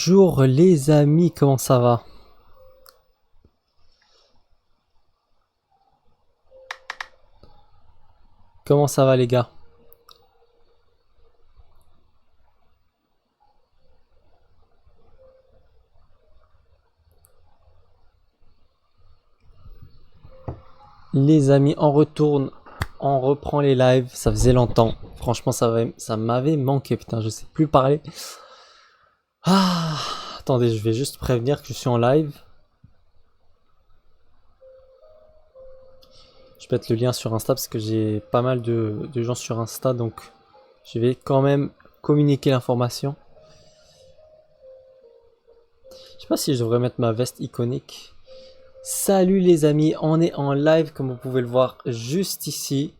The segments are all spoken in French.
Bonjour les amis, comment ça va? Comment ça va les gars? Les amis, on retourne, on reprend les lives, ça faisait longtemps. Franchement, ça m'avait manqué, putain, je sais plus parler. Ah, attendez, je vais juste prévenir que je suis en live. Je vais mettre le lien sur Insta parce que j'ai pas mal de gens sur Insta, donc je vais quand même communiquer l'information. Je sais pas si je devrais mettre ma veste iconique. Salut les amis, on est en live comme vous pouvez le voir juste ici.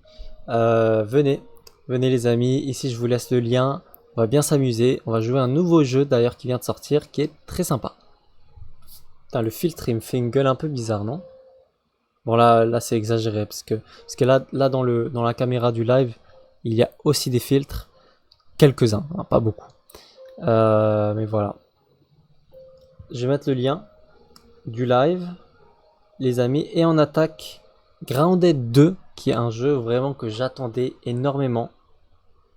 Venez, venez les amis, ici je vous laisse le lien. On va bien s'amuser, on va jouer un nouveau jeu d'ailleurs qui vient de sortir qui est très sympa. Putain, le filtre il me fait une gueule un peu bizarre, non? Bon là c'est exagéré parce que là dans la caméra du live il y a aussi des filtres, quelques-uns, hein, pas beaucoup. Mais voilà. Je vais mettre le lien du live. Les amis, et on attaque Grounded 2 qui est un jeu vraiment que j'attendais énormément.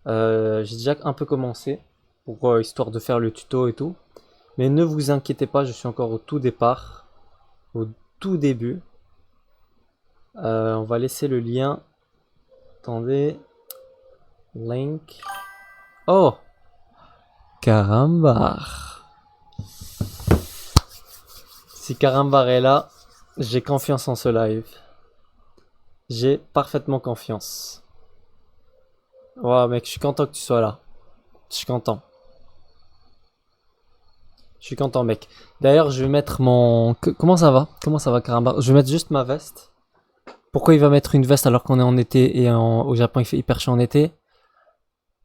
J'ai déjà un peu commencé pour histoire de faire le tuto et tout, mais ne vous inquiétez pas, je suis encore au tout départ, au tout début. On va laisser le lien. Attendez, link. Oh, Carambar. Si Carambar est là, j'ai confiance en ce live. J'ai parfaitement confiance. Wow mec, je suis content que tu sois là. Je suis content. Je suis content mec. D'ailleurs je vais mettre mon... Comment ça va? Comment ça va Carambar? Je vais mettre juste ma veste. Pourquoi il va mettre une veste alors qu'on est en été et au Japon il fait hyper chaud en été?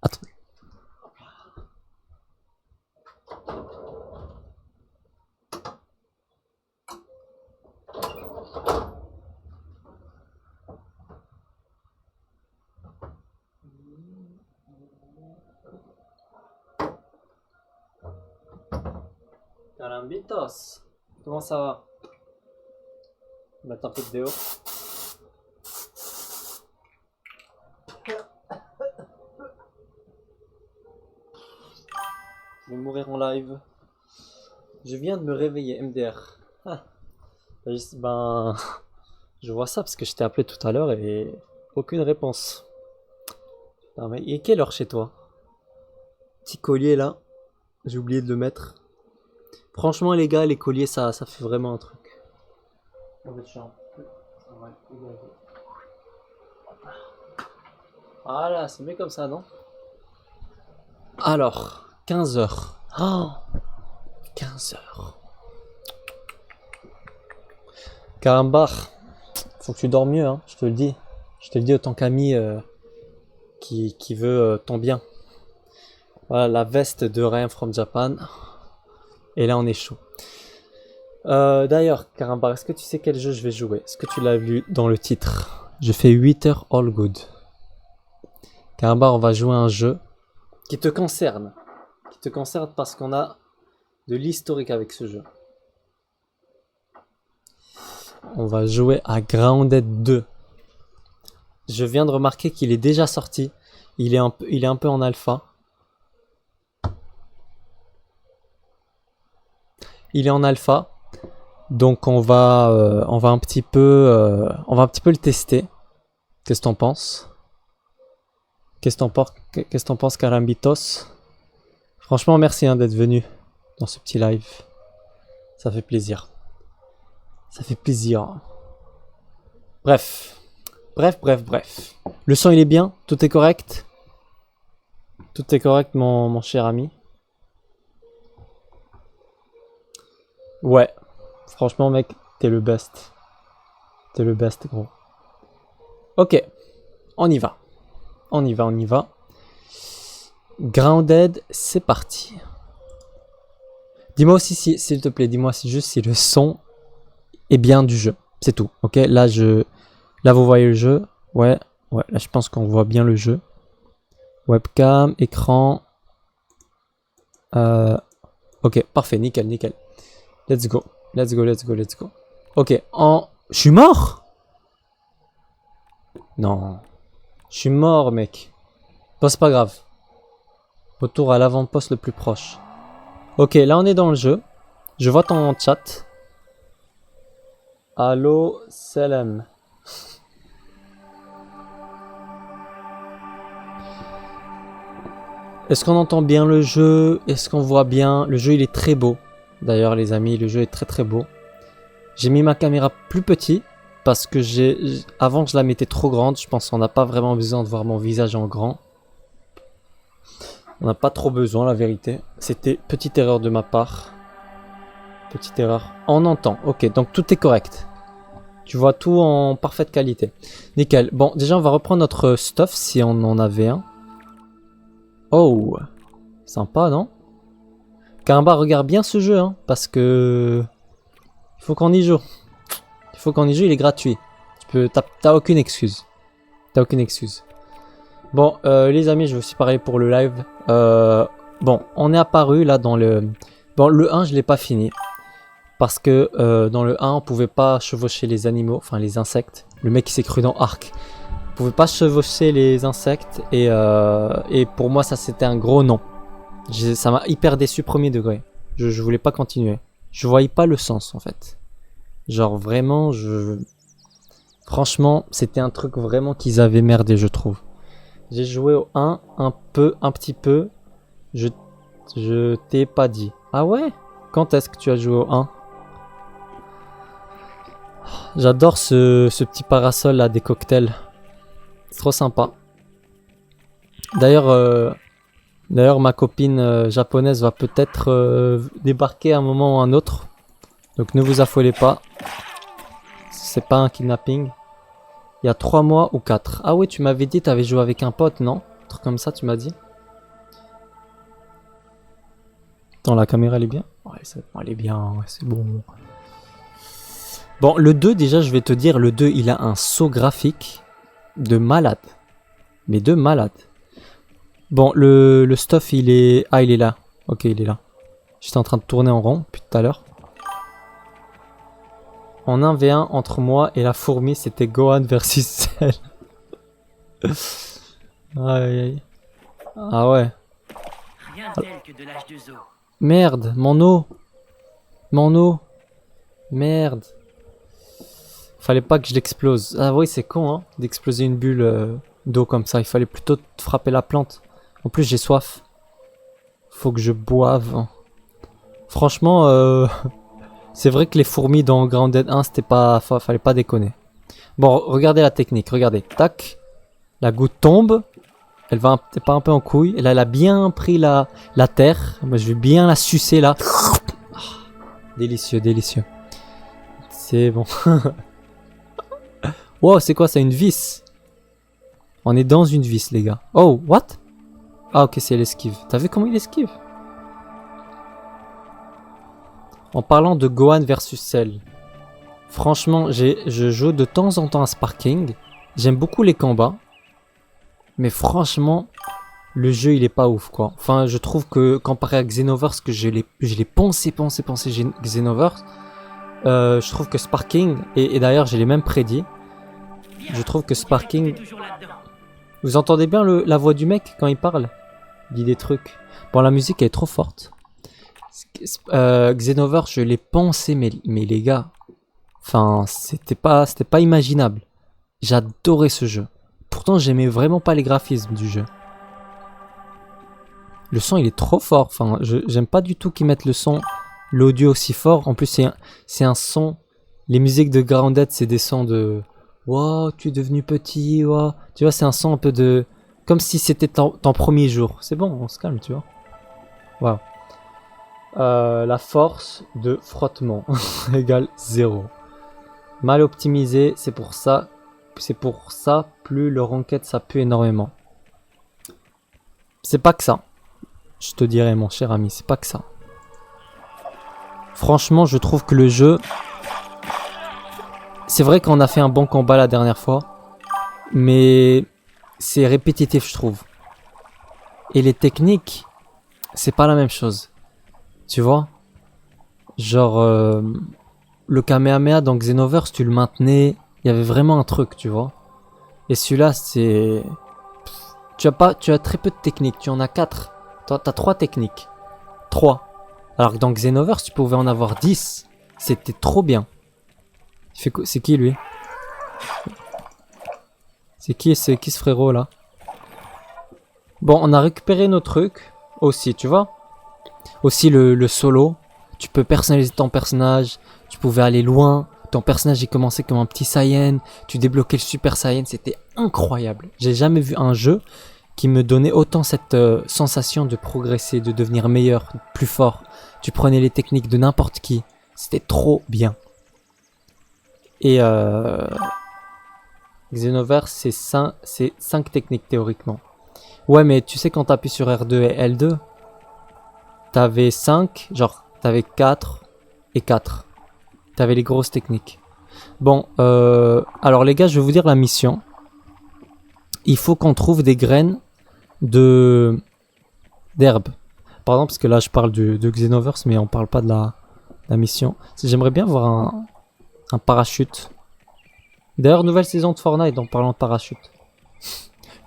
Attends. Carambitos. Comment ça va? On va mettre un peu de déo. Je vais mourir en live. Je viens de me réveiller, MDR. Ah. Ben, je vois ça parce que je t'ai appelé tout à l'heure et aucune réponse. Non mais il est quelle heure chez toi? Petit collier là, j'ai oublié de le mettre. Franchement les gars, les colliers ça fait vraiment un truc. Voilà, c'est mieux comme ça, non? Alors, 15 heures. Oh, 15 heures. Carambar, faut que tu dors mieux, hein, je te le dis. Je te le dis autant qu'ami qui veut ton bien. Voilà, la veste de Ryan from Japan. Et là, on est chaud. D'ailleurs, Carambar, est-ce que tu sais quel jeu je vais jouer? Est-ce que tu l'as vu dans le titre? Je fais 8 heures all good. Carambar, on va jouer un jeu qui te concerne. Qui te concerne parce qu'on a de l'historique avec ce jeu. On va jouer à Grounded 2. Je viens de remarquer qu'il est déjà sorti. Il est un peu en alpha. Il est en alpha. Donc on va un petit peu le tester. Qu'est-ce que t'en penses? Qu'est-ce que t'en penses, Carambitos? Franchement, merci hein, d'être venu dans ce petit live. Ça fait plaisir. Ça fait plaisir. Bref. Bref. Le son, il est bien? Tout est correct? Tout est correct, mon cher ami? Ouais. Franchement, mec, t'es le best. T'es le best, gros. Ok. On y va. On y va. Grounded, c'est parti. Dis-moi aussi, s'il te plaît, dis-moi si juste si le son est bien du jeu. C'est tout, ok? Là, vous voyez le jeu. Ouais, là, je pense qu'on voit bien le jeu. Webcam, écran. Ok, parfait, nickel, nickel. Let's go. Let's go, let's go, let's go. Ok, Je suis mort? Non. Je suis mort, mec. Bon, c'est pas grave. Retour à l'avant-poste le plus proche. Ok, là on est dans le jeu. Je vois ton chat. Allo, salam. Est-ce qu'on entend bien le jeu? Est-ce qu'on voit bien? Le jeu il est très beau. D'ailleurs les amis, le jeu est très très beau. J'ai mis ma caméra plus petit parce que avant je la mettais trop grande. Je pense qu'on n'a pas vraiment besoin de voir mon visage en grand. On n'a pas trop besoin la vérité. C'était petite erreur de ma part. Petite erreur. On entend. Ok, donc tout est correct. Tu vois tout en parfaite qualité. Nickel. Bon, déjà on va reprendre notre stuff si on en avait un. Oh, sympa, non? Karamba, regarde bien ce jeu, hein, parce que il faut qu'on y joue. Il faut qu'on y joue, il est gratuit. T'as aucune excuse. T'as aucune excuse. Bon, les amis, je vais aussi parler pour le live. Bon, on est apparu là dans le... Bon, le 1, je l'ai pas fini. Parce que dans le 1, on pouvait pas chevaucher les animaux, enfin les insectes. Le mec qui s'est cru dans Ark. On pouvait pas chevaucher les insectes et pour moi ça c'était un gros non. Ça m'a hyper déçu premier degré. Je voulais pas continuer. Je voyais pas le sens en fait. Genre vraiment franchement c'était un truc vraiment qu'ils avaient merdé je trouve. J'ai joué au 1 un petit peu. Je t'ai pas dit. Ah ouais? Quand est-ce que tu as joué au 1? J'adore ce petit parasol là des cocktails. C'est trop sympa. D'ailleurs, ma copine japonaise va peut-être débarquer à un moment ou un autre. Donc ne vous affolez pas. C'est pas un kidnapping. Il y a 3 mois ou 4. Ah oui, tu m'avais dit que tu avais joué avec un pote, non? Un truc comme ça, tu m'as dit. Attends, la caméra elle est bien? Ouais, elle est bien, ouais, c'est bon. Bon, le 2, déjà, je vais te dire, le 2, il a un saut graphique de malade. Mais de malade. Bon, le stuff, il est... Ah, il est là. Ok, il est là. J'étais en train de tourner en rond, depuis tout à l'heure. En 1v1, entre moi et la fourmi, c'était Gohan versus Cell. Aïe, aïe. Ah ouais. Rien tel que de l'âge de Zo. Merde, mon eau. Mon eau. Merde. Fallait pas que je l'explose. Ah oui, c'est con, hein, d'exploser une bulle d'eau comme ça. Il fallait plutôt frapper la plante. En plus, j'ai soif. Faut que je boive. Franchement, c'est vrai que les fourmis dans Grounded 1, c'était pas... Fallait pas déconner. Bon, regardez la technique. Regardez. Tac. La goutte tombe. Elle va pas un peu en couille. Et là, elle a bien pris la terre. Moi, je vais bien la sucer, là. Délicieux, délicieux. C'est bon. Wow, c'est quoi ça? Une vis? On est dans une vis, les gars. Oh, what? Ah, ok, c'est l'esquive. T'as vu comment il esquive? En parlant de Gohan versus Cell. Franchement, je joue de temps en temps à Sparking. J'aime beaucoup les combats. Mais franchement, le jeu, il est pas ouf, quoi. Enfin, je trouve que, comparé à Xenoverse, que je l'ai poncé Xenoverse, je trouve que Sparking, et d'ailleurs, j'ai les mêmes prédits. Je trouve que Sparking... Vous entendez bien la voix du mec quand il parle? Il dit des trucs. Bon, la musique elle est trop forte. Xenoverse, je l'ai pensé, mais les gars... Enfin, c'était pas imaginable. J'adorais ce jeu. Pourtant, j'aimais vraiment pas les graphismes du jeu. Le son, il est trop fort. Enfin, j'aime pas du tout qu'ils mettent le son, l'audio aussi fort. En plus, c'est un son... Les musiques de Grounded, c'est des sons de... Wow, tu es devenu petit, wow. Tu vois, c'est un son un peu de... Comme si c'était ton premier jour. C'est bon, on se calme, tu vois. Wow. La force de frottement égale 0. Mal optimisé, c'est pour ça, plus le Ranked ça pue énormément. C'est pas que ça. Je te dirais, mon cher ami, c'est pas que ça. Franchement, je trouve que le jeu... C'est vrai qu'on a fait un bon combat la dernière fois, mais c'est répétitif, je trouve. Et les techniques, c'est pas la même chose. Tu vois? Genre, le Kamehameha dans Xenoverse, tu le maintenais. Il y avait vraiment un truc, tu vois. Et celui-là, c'est... Tu as très peu de techniques. Tu en as 4. Toi, t'as 3 techniques. 3. Alors que dans Xenoverse, tu pouvais en avoir 10. C'était trop bien. C'est qui, lui? C'est qui ce frérot, là? Bon, on a récupéré nos trucs. Aussi, tu vois? Aussi, le solo. Tu peux personnaliser ton personnage. Tu pouvais aller loin. Ton personnage, il commençait comme un petit Saiyan. Tu débloquais le Super Saiyan. C'était incroyable. J'ai jamais vu un jeu qui me donnait autant cette sensation de progresser, de devenir meilleur, plus fort. Tu prenais les techniques de n'importe qui. C'était trop bien. Et Xenoverse, c'est 5 techniques théoriquement. Ouais, mais tu sais, quand t'appuies sur R2 et L2, t'avais 5, genre, t'avais 4 et 4. T'avais les grosses techniques. Bon, alors les gars, je vais vous dire la mission. Il faut qu'on trouve des graines d'herbe. Pardon, parce que là, je parle de Xenoverse, mais on parle pas de la mission. J'aimerais bien voir un parachute. D'ailleurs, nouvelle saison de Fortnite en parlant de parachute.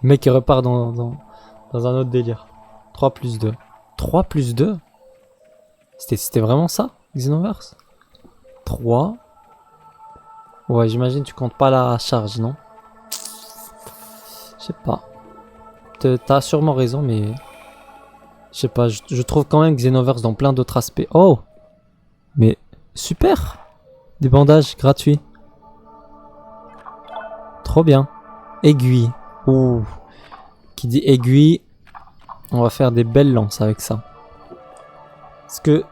Le mec, il repart dans un autre délire. 3 plus 2. 3 plus 2 ? C'était vraiment ça, Xenoverse ? 3. Ouais, j'imagine tu comptes pas la charge, non? Je sais pas. T'as sûrement raison, mais... Je sais pas, je trouve quand même Xenoverse dans plein d'autres aspects. Oh! Mais super! Des bandages gratuits. Trop bien. Aiguille. Ouh. Qui dit aiguille, on va faire des belles lances avec ça. Parce que...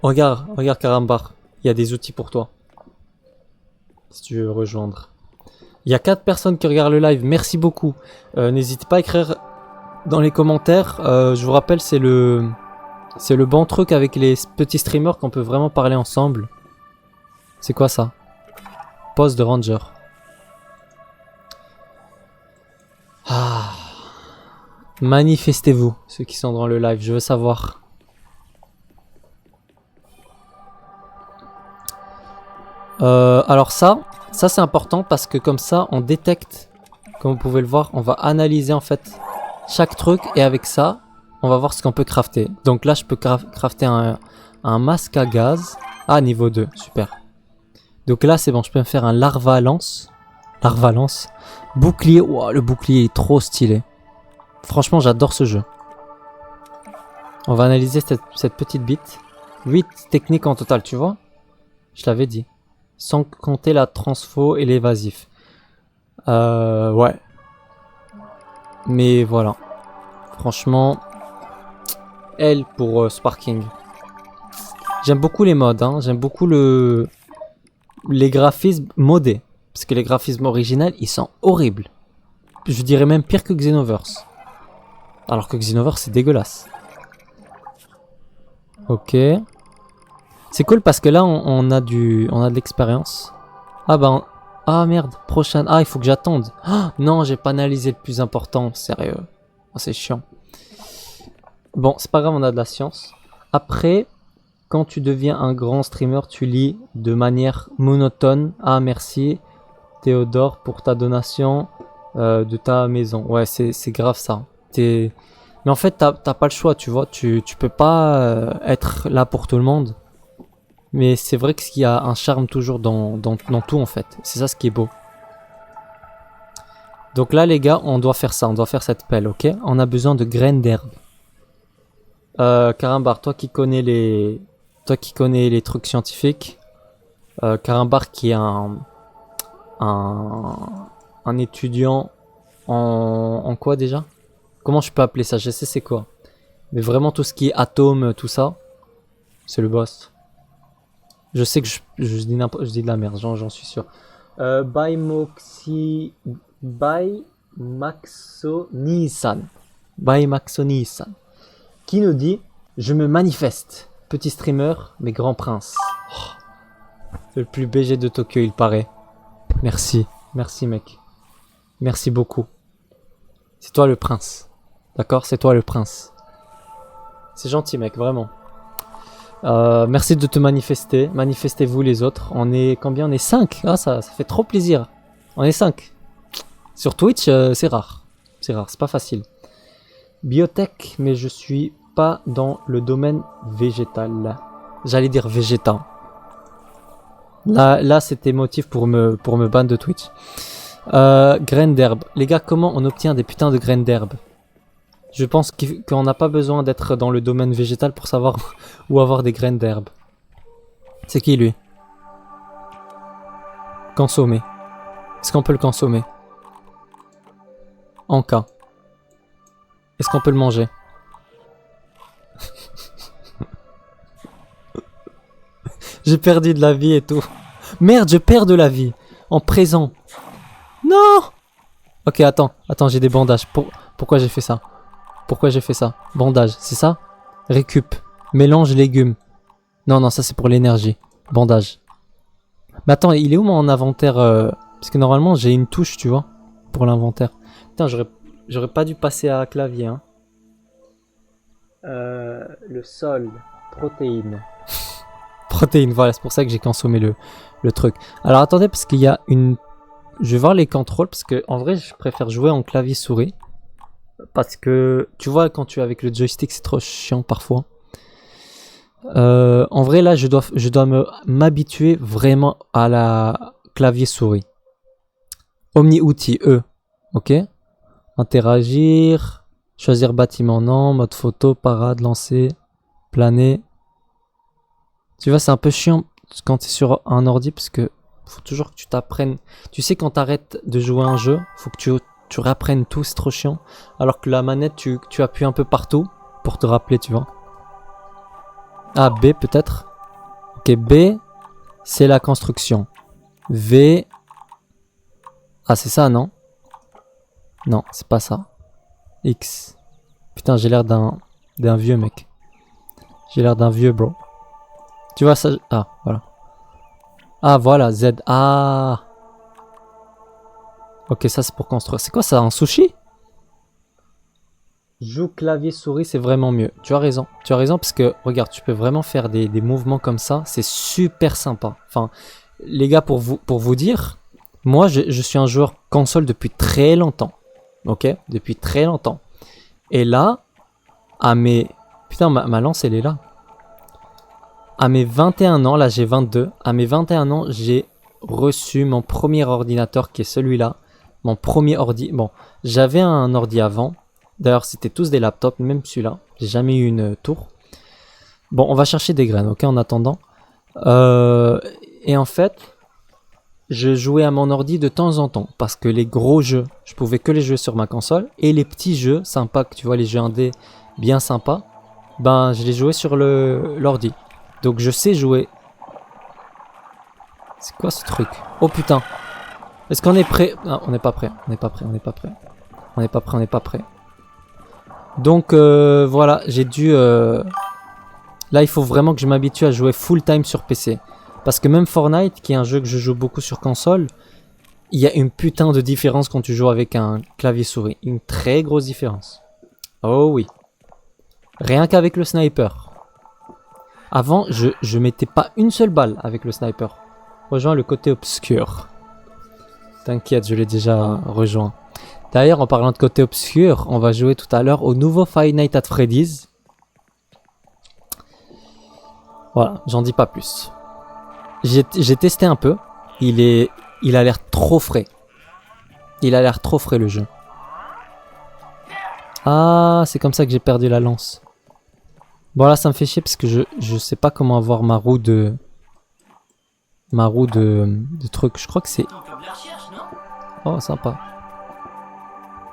Regarde Karambar. Il y a des outils pour toi. Si tu veux rejoindre. Il y a 4 personnes qui regardent le live. Merci beaucoup. N'hésitez pas à écrire dans les commentaires. Je vous rappelle, c'est le bon truc avec les petits streamers qu'on peut vraiment parler ensemble. C'est quoi ça? Poste de ranger. Ah. Manifestez-vous, ceux qui sont dans le live. Je veux savoir. Alors ça c'est important parce que comme ça on détecte, comme vous pouvez le voir, on va analyser en fait chaque truc et avec ça on va voir ce qu'on peut crafter. Donc là je peux crafter un masque à gaz. Ah, niveau 2, super. Donc là c'est bon, je peux me faire un larva lance. Bouclier, wow, le bouclier est trop stylé. Franchement j'adore ce jeu. On va analyser cette petite bite. 8 techniques en total, tu vois. Je l'avais dit. Sans compter la transfo et l'évasif. Ouais. Mais voilà. Franchement, L pour Sparking. J'aime beaucoup les mods, hein. J'aime beaucoup les graphismes modés. Parce que les graphismes originaux, ils sont horribles. Je dirais même pire que Xenoverse. Alors que Xenoverse, c'est dégueulasse. Ok. C'est cool parce que là on a de l'expérience. Ah bah ah merde, prochaine. Ah, il faut que j'attende. Ah, non, j'ai pas analysé le plus important, sérieux. Oh, c'est chiant. Bon, c'est pas grave, on a de la science. Après, quand tu deviens un grand streamer, tu lis de manière monotone. Ah, merci Théodore pour ta donation de ta maison. Ouais, c'est grave ça. Mais en fait, t'as pas le choix, tu vois. Tu peux pas être là pour tout le monde. Mais c'est vrai qu'il y a un charme toujours dans tout en fait. C'est ça ce qui est beau. Donc là les gars, on doit faire ça. On doit faire cette pelle, ok? On a besoin de graines d'herbe. Karambar, toi qui connais les trucs scientifiques. Karambar qui est un étudiant en quoi déjà? Comment je peux appeler ça? Je sais c'est quoi. Mais vraiment tout ce qui est atome, tout ça. C'est le boss. Je sais que je dis de la merde, j'en suis sûr. Maxonisan. Qui nous dit je me manifeste. Petit streamer, mais grand prince. Oh, le plus BG de Tokyo, il paraît. Merci. Merci, mec. Merci beaucoup. C'est toi le prince. D'accord? C'est toi le prince. C'est gentil, mec, vraiment. Merci de te manifester. Manifestez-vous les autres. On est combien? On est 5. Ah, ça fait trop plaisir. On est 5. Sur Twitch, c'est rare. C'est rare, c'est pas facile. Biotech, mais je suis pas dans le domaine végétal. J'allais dire végétal. Là c'était motif pour me ban de Twitch. Graines d'herbe. Les gars, comment on obtient des putains de graines d'herbe? Je pense qu'on n'a pas besoin d'être dans le domaine végétal pour savoir où avoir des graines d'herbe. C'est qui lui? Consommer. Est-ce qu'on peut le consommer? En cas. Est-ce qu'on peut le manger? J'ai perdu de la vie et tout. Merde, je perds de la vie. En présent. Non! Ok, attends, j'ai des bandages. Pourquoi j'ai fait ça? Pourquoi j'ai fait ça? Bandage, c'est ça? Récup. Mélange légumes. Non, ça c'est pour l'énergie. Bandage. Mais attends, il est où mon inventaire parce que normalement j'ai une touche, tu vois, pour l'inventaire. Putain, j'aurais pas dû passer à clavier, hein. Le sol. Protéines. Protéines, voilà, c'est pour ça que j'ai consommé le truc. Alors attendez, parce qu'il y a une... Je vais voir les contrôles, parce que en vrai, je préfère jouer en clavier souris. Parce que, tu vois, quand tu es avec le joystick, c'est trop chiant parfois. En vrai, là, je dois m'habituer vraiment à la clavier souris. Omni-outil, E. Ok. Interagir. Choisir bâtiment, non. Mode photo, parade, lancer. Planer. Tu vois, c'est un peu chiant quand tu es sur un ordi, parce que faut toujours que tu t'apprennes. Tu sais, quand t'arrêtes de jouer un jeu, faut que tu réapprennes tout, c'est trop chiant. Alors que la manette, tu appuies un peu partout pour te rappeler, tu vois. Ah, B peut-être. Ok, B, c'est la construction. V. Ah, c'est ça, non? Non, c'est pas ça. X. Putain, j'ai l'air d'un vieux mec. J'ai l'air d'un vieux bro. Tu vois ça? Ah, voilà. Ah, voilà, Z. Ah. Ok, ça c'est pour construire. C'est quoi ça, un sushi? Joue clavier souris, c'est vraiment mieux. Tu as raison parce que, regarde, tu peux vraiment faire des mouvements comme ça. C'est super sympa. Enfin, les gars, pour vous dire, moi je suis un joueur console depuis très longtemps. Ok? Depuis très longtemps. Et là, à mes... Putain, ma lance, elle est là. À mes 21 ans, là j'ai 22. À mes 21 ans, j'ai reçu mon premier ordinateur qui est celui-là. Mon premier ordi. Bon, j'avais un ordi avant. D'ailleurs, c'était tous des laptops, même celui-là. J'ai jamais eu une tour. Bon, on va chercher des graines, ok, en attendant. Et en fait, je jouais à mon ordi de temps en temps. Parce que les gros jeux, je pouvais que les jouer sur ma console. Et les petits jeux sympas, que tu vois, les jeux indés bien sympas, ben, je les jouais sur l'ordi. Donc, je sais jouer. C'est quoi ce truc? Oh putain. Est-ce qu'on est prêt? Non, on n'est pas prêt. On n'est pas prêt. Donc voilà, j'ai dû... Là, il faut vraiment que je m'habitue à jouer full time sur PC. Parce que même Fortnite, qui est un jeu que je joue beaucoup sur console, il y a une putain de différence quand tu joues avec un clavier souris. Une très grosse différence. Oh oui. Rien qu'avec le sniper. Avant, je mettais pas une seule balle avec le sniper. Rejoins le côté obscur. T'inquiète, je l'ai déjà rejoint. D'ailleurs, en parlant de côté obscur, on va jouer tout à l'heure au nouveau Five Nights at Freddy's. Voilà, j'en dis pas plus. J'ai testé un peu. Il a l'air trop frais. Il a l'air trop frais le jeu. Ah, c'est comme ça que j'ai perdu la lance. Bon là, ça me fait chier parce que je sais pas comment avoir ma roue de... Ma roue de truc. Je crois que c'est... Oh, sympa.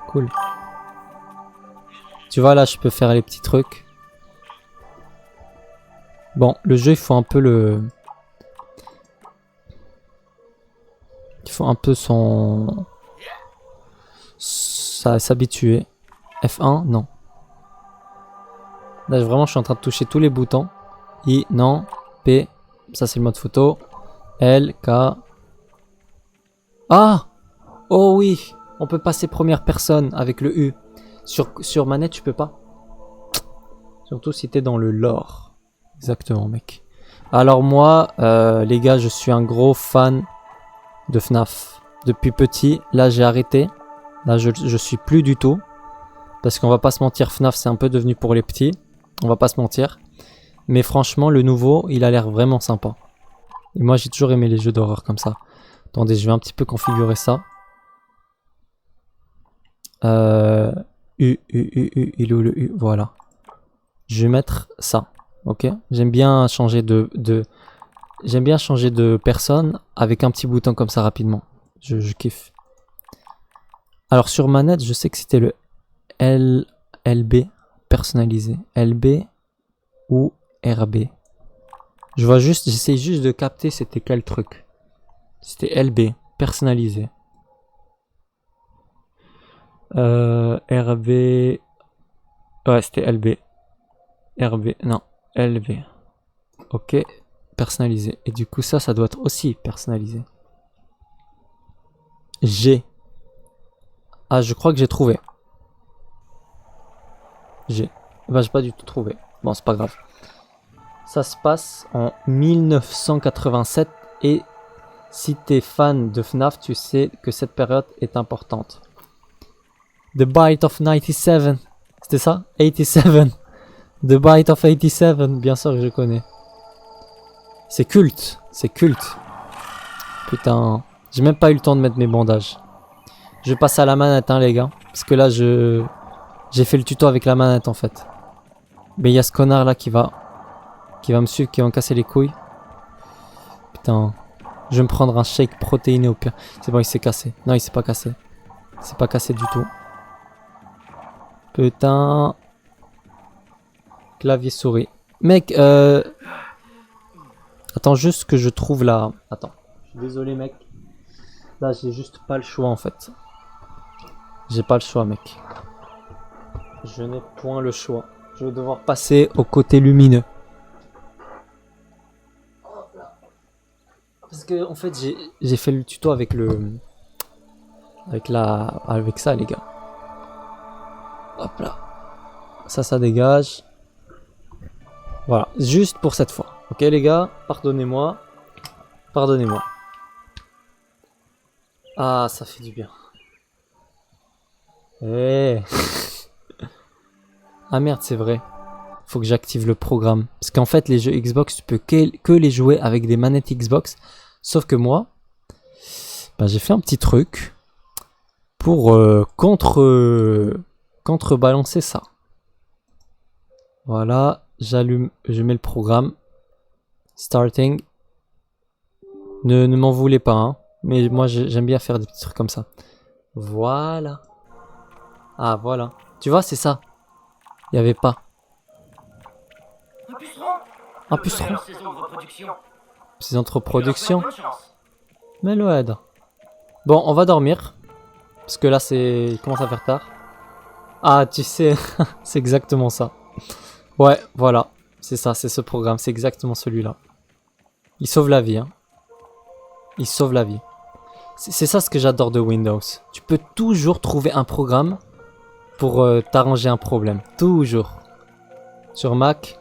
Cool. Tu vois, là, je peux faire les petits trucs. Bon, le jeu, il faut un peu le... Il faut un peu son... s'habituer. F1, non. Là, vraiment, je suis en train de toucher tous les boutons. I, non. P, ça, c'est le mode photo. L, K... Ah! Oh oui! On peut passer première personne avec le U. Sur manette, tu peux pas. Surtout si t'es dans le lore. Exactement, mec. Alors moi, les gars, je suis un gros fan de FNAF. Depuis petit, là j'ai arrêté. Là je suis plus du tout. Parce qu'on va pas se mentir, FNAF c'est un peu devenu pour les petits. On va pas se mentir. Mais franchement, le nouveau, il a l'air vraiment sympa. Et moi j'ai toujours aimé les jeux d'horreur comme ça. Attendez, je vais un petit peu configurer ça. Il est où le U? Voilà. Je vais mettre ça. Ok. J'aime bien changer j'aime bien changer de personne avec un petit bouton comme ça rapidement. Je kiffe. Alors sur manette, je sais que c'était le LB personnalisé. LB ou RB. J'essaie juste de capter c'était quel truc. C'était LB personnalisé. RB. Ouais, c'était LB. RB. Non, LB. Ok. Personnalisé. Et du coup, ça doit être aussi personnalisé. G. Ah, je crois que j'ai trouvé. G. Bah, j'ai pas du tout trouvé. Bon, c'est pas grave. Ça se passe en 1987. Et si t'es fan de FNAF, tu sais que cette période est importante. The Bite of 97. C'était ça? 87. The Bite of 87. Bien sûr que je connais. C'est culte. C'est culte. Putain. J'ai même pas eu le temps de mettre mes bandages. Je passe à la manette, hein, les gars. Parce que là, j'ai fait le tuto avec la manette, en fait. Mais il y a ce connard là qui va me suivre, qui va me casser les couilles. Putain. Je vais me prendre un shake protéiné au pire. C'est bon, il s'est cassé. Non, il s'est pas cassé. C'est pas cassé du tout. Putain. Clavier souris. Mec, attends juste que je trouve la... Attends. Je suis désolé, mec. Là, j'ai juste pas le choix, en fait. J'ai pas le choix, mec. Je n'ai point le choix. Je vais devoir passer au côté lumineux. Parce que, en fait, j'ai fait le tuto avec le... Avec ça, les gars. Hop là. Ça dégage. Voilà. Juste pour cette fois. Ok, les gars. Pardonnez-moi. Pardonnez-moi. Ah, ça fait du bien. Eh. Ah merde, c'est vrai. Faut que j'active le programme. Parce qu'en fait, les jeux Xbox, tu peux que les jouer avec des manettes Xbox. Sauf que moi, bah, j'ai fait un petit truc pour contrebalancer ça. Voilà, j'allume, je mets le programme. Starting. Ne m'en voulez pas, hein. Mais moi, j'aime bien faire des petits trucs comme ça. Voilà. Ah, voilà. Tu vois, c'est ça. Il n'y avait pas. Un puceron. Saison de reproduction. Mais le aide. Bon, on va dormir. Parce que là, il commence à faire tard. Ah, tu sais, c'est exactement ça. Ouais, voilà. C'est ça, c'est ce programme. C'est exactement celui-là. Il sauve la vie, hein. Il sauve la vie. C'est ça ce que j'adore de Windows. Tu peux toujours trouver un programme pour t'arranger un problème. Toujours. Sur Mac,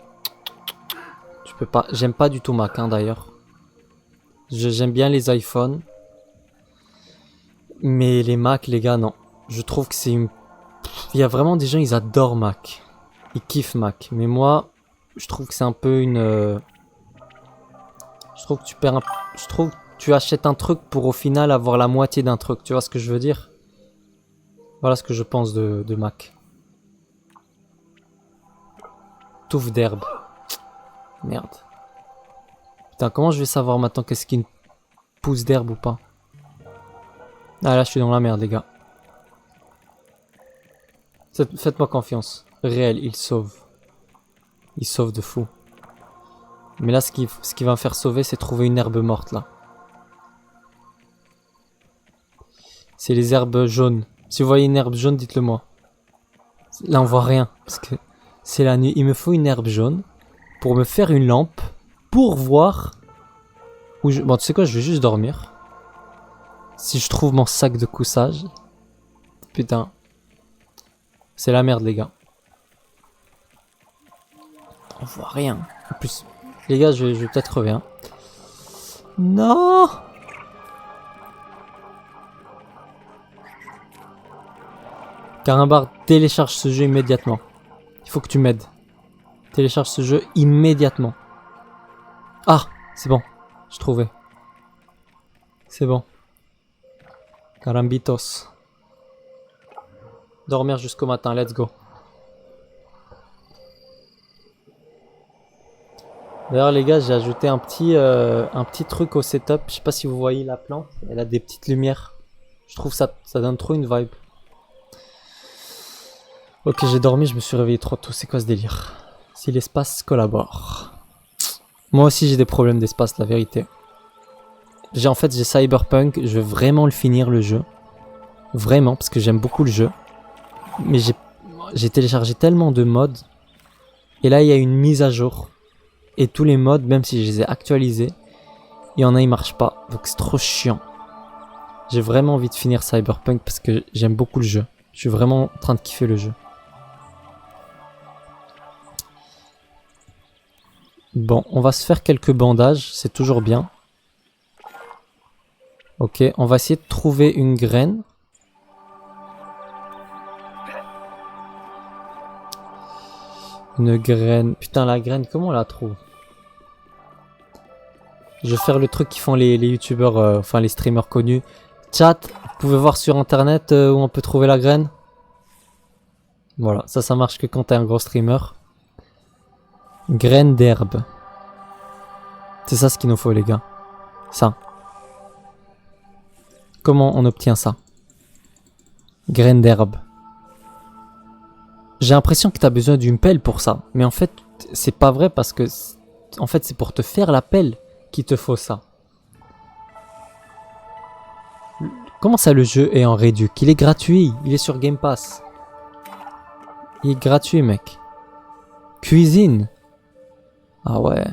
tu peux pas. J'aime pas du tout Mac, hein, d'ailleurs. J'aime bien les iPhones. Mais les Mac, les gars, non. Je trouve que c'est une... Il y a vraiment des gens, ils adorent Mac. Ils kiffent Mac. Mais moi, je trouve que c'est un peu une... Je trouve que tu perds un... Je trouve que tu achètes un truc pour au final avoir la moitié d'un truc. Tu vois ce que je veux dire? Voilà ce que je pense de Mac. Touffe d'herbe. Merde. Putain, comment je vais savoir maintenant qu'est-ce qui pousse d'herbe ou pas? Ah là, je suis dans la merde, les gars. Faites-moi confiance. Réel, il sauve. Il sauve de fou. Mais là, ce qui va me faire sauver, c'est trouver une herbe morte, là. C'est les herbes jaunes. Si vous voyez une herbe jaune, dites-le moi. Là, on voit rien. Parce que c'est la nuit. Il me faut une herbe jaune pour me faire une lampe. Pour voir où je... Bon, tu sais quoi, je vais juste dormir. Si je trouve mon sac de couchage. Putain. C'est la merde, les gars. On voit rien. En plus, les gars, je vais peut-être crever. Hein. Non. Carimbar, télécharge ce jeu immédiatement. Il faut que tu m'aides. Télécharge ce jeu immédiatement. Ah, c'est bon. Je trouvais. C'est bon. Carambitos. Dormir jusqu'au matin, let's go. D'ailleurs les gars, j'ai ajouté un petit truc au setup. Je sais pas si vous voyez la plante. Elle a des petites lumières. Je trouve ça donne trop une vibe. Ok, j'ai dormi, je me suis réveillé trop tôt. C'est quoi ce délire? Si l'espace collabore. Moi aussi j'ai des problèmes d'espace, la vérité. J'ai Cyberpunk, je veux vraiment le finir le jeu. Vraiment, parce que j'aime beaucoup le jeu. Mais j'ai téléchargé tellement de mods. Et là il y a une mise à jour. Et tous les mods, même si je les ai actualisés, il y en a ils marchent pas. Donc c'est trop chiant. J'ai vraiment envie de finir Cyberpunk parce que j'aime beaucoup le jeu. Je suis vraiment en train de kiffer le jeu. Bon, on va se faire quelques bandages, c'est toujours bien. Ok, on va essayer de trouver une graine. Une graine... Putain, la graine, comment on la trouve? Je vais faire le truc qu'ils font les youtubeurs, enfin les streamers connus. Chat, vous pouvez voir sur internet où on peut trouver la graine. Voilà, ça marche que quand t'es un gros streamer. Graine d'herbe. C'est ça ce qu'il nous faut les gars. Ça. Comment on obtient ça? Graine d'herbe. J'ai l'impression que t'as besoin d'une pelle pour ça. Mais en fait, c'est pas vrai parce que... En fait, c'est pour te faire la pelle qu'il te faut ça. Comment ça le jeu est en réduc? Il est gratuit. Il est sur Game Pass. Il est gratuit mec. Cuisine. Ah ouais.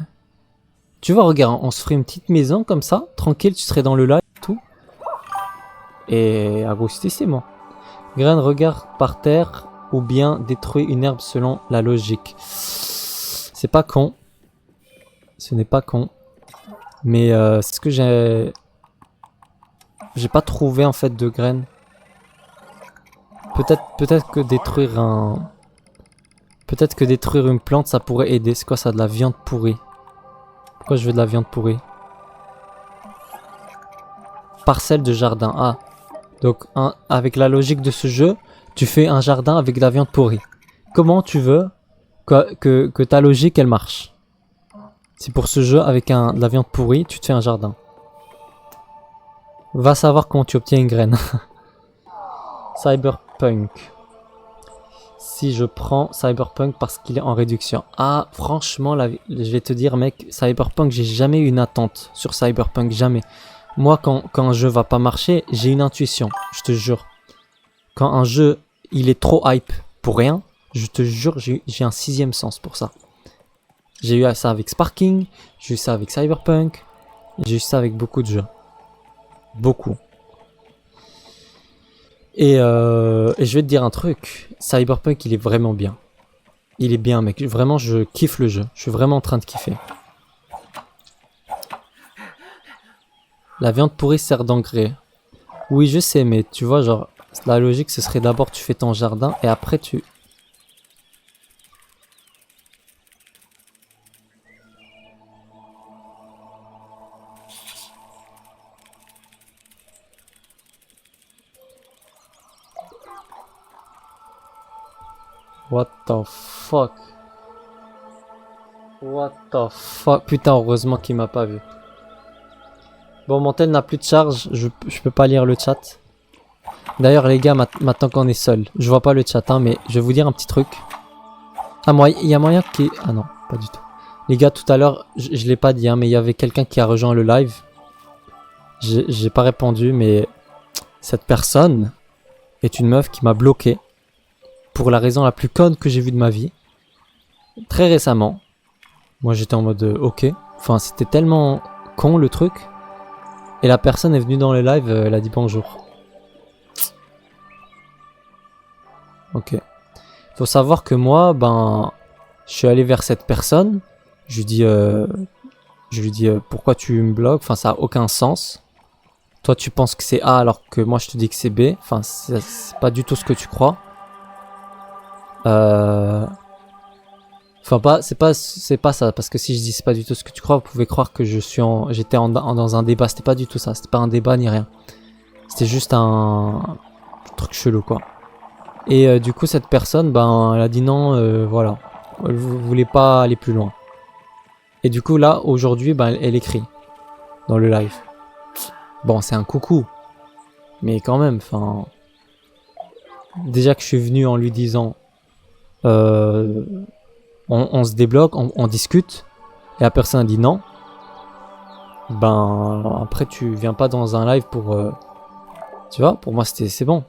Tu vois, regarde, on se ferait une petite maison comme ça. Tranquille, tu serais dans le live et tout. Et agustissimo. Graine, regarde par terre ou bien détruit une herbe selon la logique. C'est pas con. Ce n'est pas con. Mais c'est ce que j'ai... J'ai pas trouvé en fait de graines. Peut-être que détruire un... Peut-être que détruire une plante ça pourrait aider. C'est quoi ça? De la viande pourrie. Pourquoi je veux de la viande pourrie? Parcelle de jardin. Ah. Donc avec la logique de ce jeu, tu fais un jardin avec de la viande pourrie. Comment tu veux que ta logique elle marche? Si pour ce jeu avec de la viande pourrie, tu te fais un jardin. Va savoir comment tu obtiens une graine. Cyberpunk. Si je prends Cyberpunk parce qu'il est en réduction. Ah, franchement, je vais te dire, mec, Cyberpunk, j'ai jamais eu une attente sur Cyberpunk, jamais. Moi, quand un jeu va pas marcher, j'ai une intuition, je te jure. Quand un jeu, il est trop hype pour rien, je te jure, j'ai un sixième sens pour ça. J'ai eu ça avec Sparking, j'ai eu ça avec Cyberpunk, j'ai eu ça avec beaucoup de jeux. Beaucoup. Et je vais te dire un truc, Cyberpunk il est vraiment bien. Il est bien mec, vraiment je kiffe le jeu, je suis vraiment en train de kiffer. La viande pourrie sert d'engrais. Oui je sais mais tu vois genre, la logique ce serait d'abord tu fais ton jardin et après tu... What the fuck? What the fuck? Putain, heureusement qu'il m'a pas vu. Bon, mon tel n'a plus de charge, je peux pas lire le chat. D'ailleurs, les gars, maintenant qu'on est seul, je vois pas le chat, hein, mais je vais vous dire un petit truc. Ah, moi, il y a moyen qui... Ah non, pas du tout. Les gars, tout à l'heure, je l'ai pas dit, hein, mais il y avait quelqu'un qui a rejoint le live. J'ai pas répondu, mais cette personne est une meuf qui m'a bloqué. Pour la raison la plus conne que j'ai vue de ma vie. Très récemment. Moi j'étais en mode ok. Enfin c'était tellement con le truc. Et la personne est venue dans le live, elle a dit bonjour. Ok. Faut savoir que moi, ben... Je suis allé vers cette personne. Je lui dis, pourquoi tu me bloques? Enfin, ça a aucun sens. Toi, tu penses que c'est A alors que moi, je te dis que c'est B. Enfin, c'est pas du tout ce que tu crois. Enfin, c'est pas ça. Parce que si je dis c'est pas du tout ce que tu crois, vous pouvez croire que j'étais dans un débat. C'était pas du tout ça. C'était pas un débat ni rien. C'était juste un truc chelou, quoi. Et du coup, cette personne, ben, elle a dit non, voilà. Elle voulait pas aller plus loin. Et du coup, là, aujourd'hui, ben, elle écrit dans le live. Bon, c'est un coucou. Mais quand même, enfin... Déjà que je suis venu en lui disant... on se débloque, on discute. Et la personne a dit non. Ben, après, tu viens pas dans un live pour... tu vois, pour moi, c'est bon.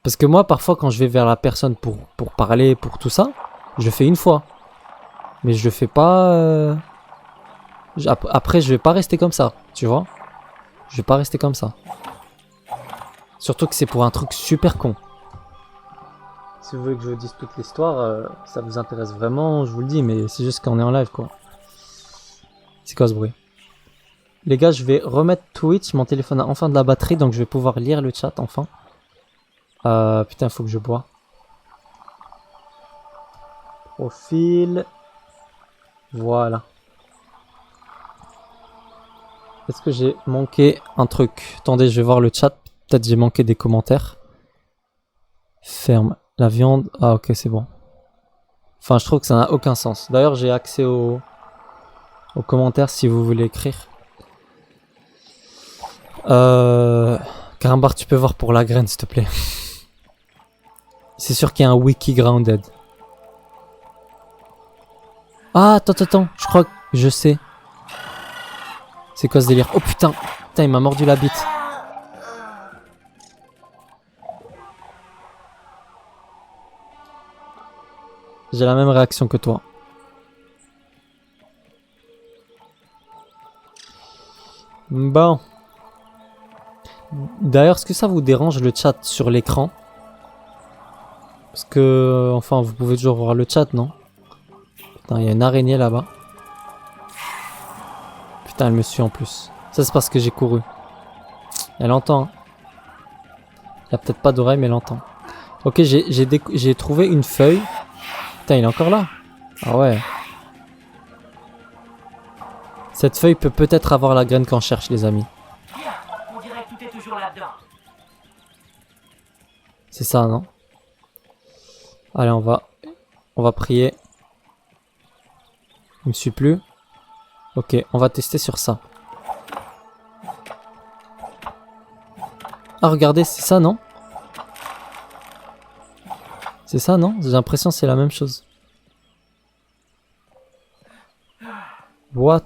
Parce que moi, parfois, quand je vais vers la personne pour parler, pour tout ça, je le fais une fois. Mais je le fais pas... Après, je vais pas rester comme ça, tu vois. Je vais pas rester comme ça. Surtout que c'est pour un truc super con. Si vous voulez que je vous dise toute l'histoire, ça vous intéresse vraiment, je vous le dis, mais c'est juste qu'on est en live, quoi. C'est quoi ce bruit? Les gars, je vais remettre Twitch, mon téléphone a enfin de la batterie, donc je vais pouvoir lire le chat, enfin. Putain, faut que je bois. Profil. Voilà. Est-ce que j'ai manqué un truc? Attendez, je vais voir le chat. Peut-être j'ai manqué des commentaires. Ferme la viande. Ah ok, c'est bon. Enfin, je trouve que ça n'a aucun sens. D'ailleurs, j'ai accès aux commentaires si vous voulez écrire. Carambar, tu peux voir pour la graine, s'il te plaît. C'est sûr qu'il y a un wiki grounded. Ah, attends. Je crois que je sais. C'est quoi ce délire? Oh putain. Putain, il m'a mordu la bite. J'ai la même réaction que toi. Bon. D'ailleurs, est-ce que ça vous dérange le chat sur l'écran? Parce que, enfin, vous pouvez toujours voir le chat, non? Putain, il y a une araignée là-bas. Putain, elle me suit en plus. Ça, c'est parce que j'ai couru. Elle entend. Hein. Elle a peut-être pas d'oreille, mais elle entend. Ok, j'ai trouvé une feuille. Putain, il est encore là. Ah ouais. Cette feuille peut peut-être avoir la graine qu'on cherche, les amis. On dirait que tout est toujours là-dedans. C'est ça, non? Allez, on va prier. Il me suit plus. Ok, on va tester sur ça. Ah, regardez, c'est ça, non? C'est ça, non? J'ai l'impression que c'est la même chose. What?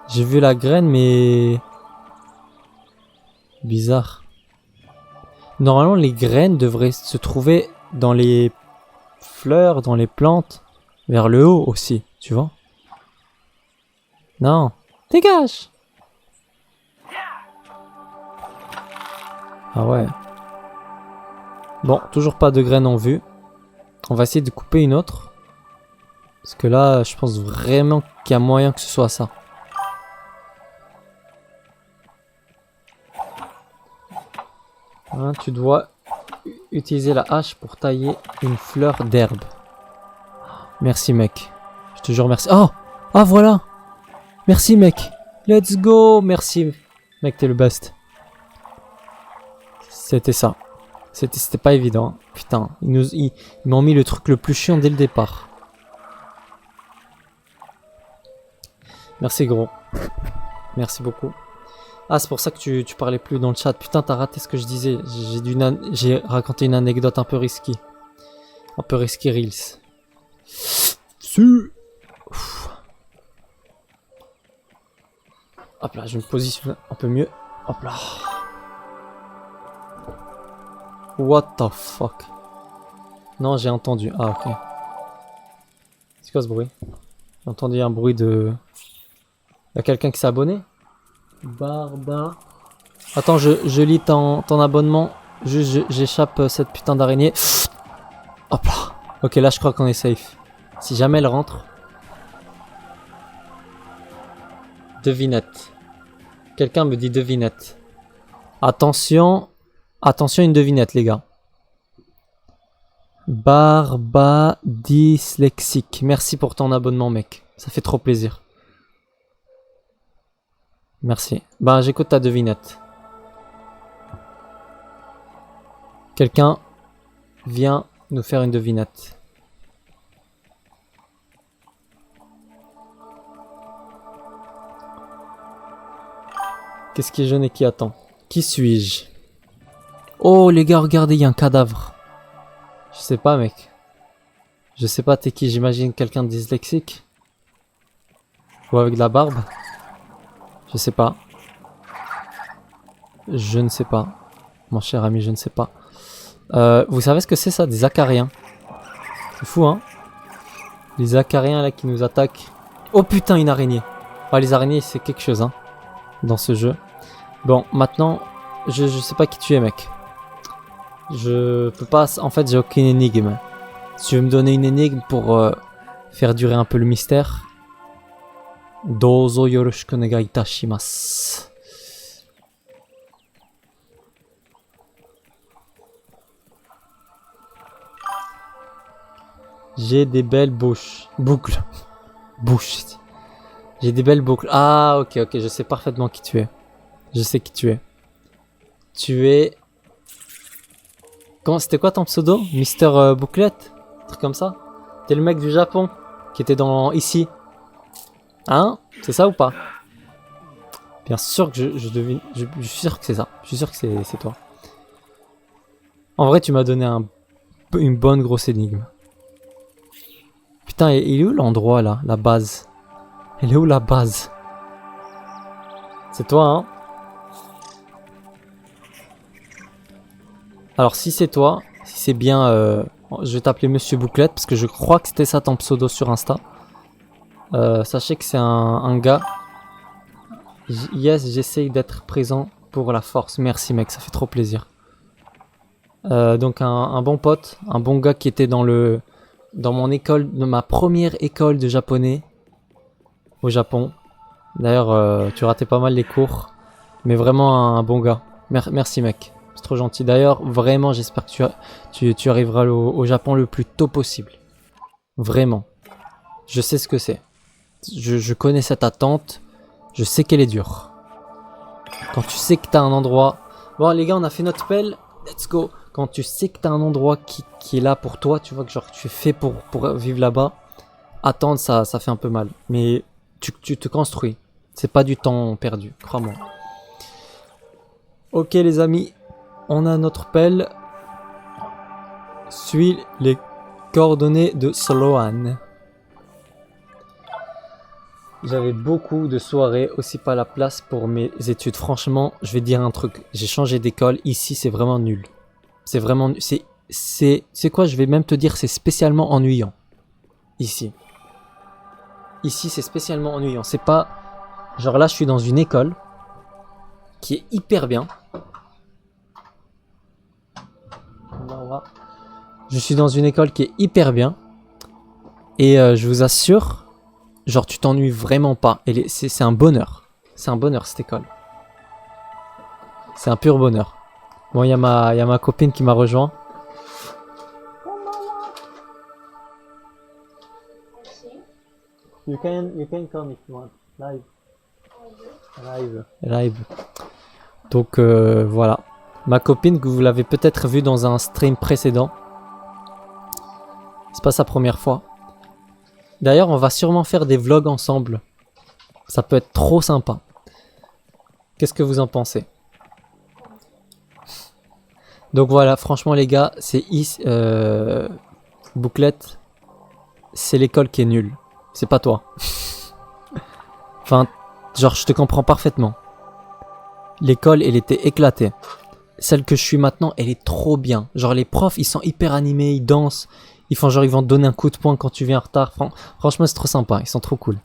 J'ai vu la graine, mais... Bizarre. Normalement, les graines devraient se trouver dans les fleurs, dans les plantes, vers le haut aussi, tu vois? Non. Dégage! Ah ouais. Bon, toujours pas de graines en vue. On va essayer de couper une autre. Parce que là, je pense vraiment qu'il y a moyen que ce soit ça. Hein, tu dois utiliser la hache pour tailler une fleur d'herbe. Merci mec. Je te jure merci. Oh! Ah voilà! Merci mec! Let's go! Merci mec, t'es le best. C'était ça. C'était pas évident. Hein. Putain, ils m'ont mis le truc le plus chiant dès le départ. Merci gros. Merci beaucoup. Ah, c'est pour ça que tu parlais plus dans le chat. Putain, t'as raté ce que je disais. J'ai raconté une anecdote un peu risquée. Un peu risquée, Reels. Hop là, je me positionne un peu mieux. Hop là. What the fuck? Non, j'ai entendu. Ah, ok. C'est quoi ce bruit? J'ai entendu un bruit de... Il y a quelqu'un qui s'est abonné? Barba. Attends, je lis ton abonnement. Juste, j'échappe cette putain d'araignée. Hop là. Ok, là je crois qu'on est safe. Si jamais elle rentre. Devinette. Quelqu'un me dit devinette. Attention. Attention, une devinette, les gars. Barba dyslexique. Merci pour ton abonnement, mec. Ça fait trop plaisir. Merci. Bah, j'écoute ta devinette. Quelqu'un vient nous faire une devinette. Qu'est-ce qui est jaune et qui attend? Qui suis-je? Oh les gars, regardez, il y a un cadavre. Je sais pas, mec. Je sais pas, t'es qui? J'imagine quelqu'un de dyslexique. Ou avec de la barbe. Je sais pas. Je ne sais pas. Mon cher ami, je ne sais pas. Vous savez ce que c'est ça? Des acariens. C'est fou, hein? Les acariens là qui nous attaquent. Oh putain, une araignée. Ah, les araignées, c'est quelque chose, hein, dans ce jeu. Bon, maintenant, je sais pas qui tu es, mec. Je peux pas... En fait, j'ai aucune énigme. Si tu veux me donner une énigme pour faire durer un peu le mystère. Dozo yoroshiku onegai itashimasu. J'ai des belles bouches. Boucles. Bouches. J'ai des belles boucles. Ah, ok, ok, je sais parfaitement qui tu es. Je sais qui tu es. Tu es... Comment, c'était quoi ton pseudo? Mister Bouclette? Un truc comme ça? T'es le mec du Japon qui était dans... ici. Hein? C'est ça ou pas? Bien sûr que je devine... Je suis sûr que c'est ça. Je suis sûr que c'est toi. En vrai, tu m'as donné une bonne grosse énigme. Putain, il est où l'endroit là? La base? Elle est où la base? C'est toi, hein? Alors si c'est toi, si c'est bien... je vais t'appeler Monsieur Bouclette parce que je crois que c'était ça ton pseudo sur Insta. Sachez que c'est un gars. Yes, j'essaye d'être présent pour la force. Merci mec, ça fait trop plaisir. Donc un bon pote, un bon gars qui était dans mon école, dans ma première école de japonais au Japon. D'ailleurs, tu ratais pas mal les cours, mais vraiment un bon gars. Merci mec. C'est trop gentil. D'ailleurs, vraiment, j'espère que tu arriveras au Japon le plus tôt possible. Vraiment. Je sais ce que c'est. Je connais cette attente. Je sais qu'elle est dure. Quand tu sais que t'as un endroit... Bon, les gars, on a fait notre pelle. Let's go. Quand tu sais que t'as un endroit qui est là pour toi, tu vois que genre tu es fait pour vivre là-bas, attendre, ça fait un peu mal. Mais tu te construis. C'est pas du temps perdu, crois-moi. Ok, les amis. On a notre pelle. Suis les coordonnées de Sloan. J'avais beaucoup de soirées, aussi pas la place pour mes études. Franchement, je vais dire un truc. J'ai changé d'école. Ici, c'est vraiment nul. C'est vraiment... C'est quoi? Je vais même te dire, c'est spécialement ennuyant. Ici. Ici, c'est spécialement ennuyant. C'est pas... Genre là, je suis dans une école qui est hyper bien. Je suis dans une école qui est hyper bien. Et je vous assure, genre tu t'ennuies vraiment pas. Et c'est un bonheur. C'est un bonheur cette école. C'est un pur bonheur. Bon, il y a ma copine qui m'a rejoint. You can come if you want. Live. Donc voilà. Ma copine que vous l'avez peut-être vue dans un stream précédent. C'est pas sa première fois. D'ailleurs, on va sûrement faire des vlogs ensemble. Ça peut être trop sympa. Qu'est-ce que vous en pensez? Donc voilà, franchement les gars, c'est Bouclette. C'est l'école qui est nulle. C'est pas toi. Enfin, genre je te comprends parfaitement. L'école, elle était éclatée. Celle que je suis maintenant, elle est trop bien. Genre les profs, ils sont hyper animés, ils dansent. Ils font genre, ils vont te donner un coup de poing quand tu viens en retard. Franchement, c'est trop sympa. Ils sont trop cool.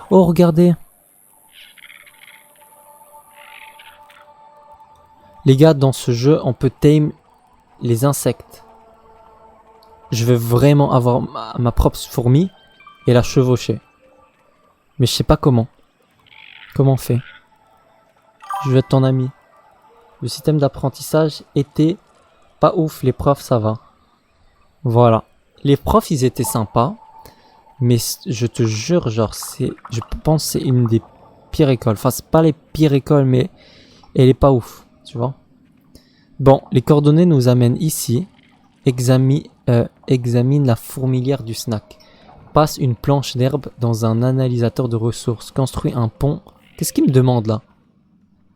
Oh, regardez. Les gars, dans ce jeu, on peut tame les insectes. je veux vraiment avoir ma propre fourmi et la chevaucher. Mais je sais pas comment. Comment on fait? Je veux être ton ami. Le système d'apprentissage était pas ouf, les profs ça va. Voilà. Les profs ils étaient sympas. Mais je te jure, genre, je pense que c'est une des pires écoles. Enfin, c'est pas les pires écoles, mais elle est pas ouf, tu vois. Bon, les coordonnées nous amènent ici. Examine la fourmilière du snack. Passe une planche d'herbe dans un analysateur de ressources. Construis un pont. Qu'est-ce qu'ils me demandent là?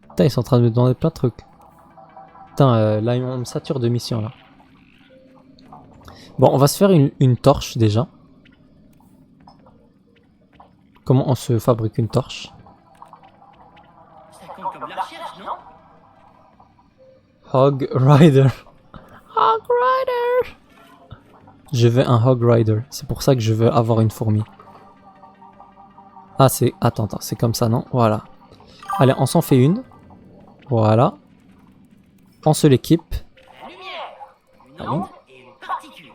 Putain, ils sont en train de me demander plein de trucs. Putain, là, on me sature de missions là. Bon, on va se faire une torche déjà. Comment on se fabrique une torche? Ça compte comme de la recherche, non? Hog Rider. Hog Rider. Je veux un Hog Rider. C'est pour ça que je veux avoir une fourmi. Ah, c'est... Attends, c'est comme ça, non? Voilà. Allez, on s'en fait une. Voilà. On se l'équipe. La lumière, une Ah bon? onde et une particule.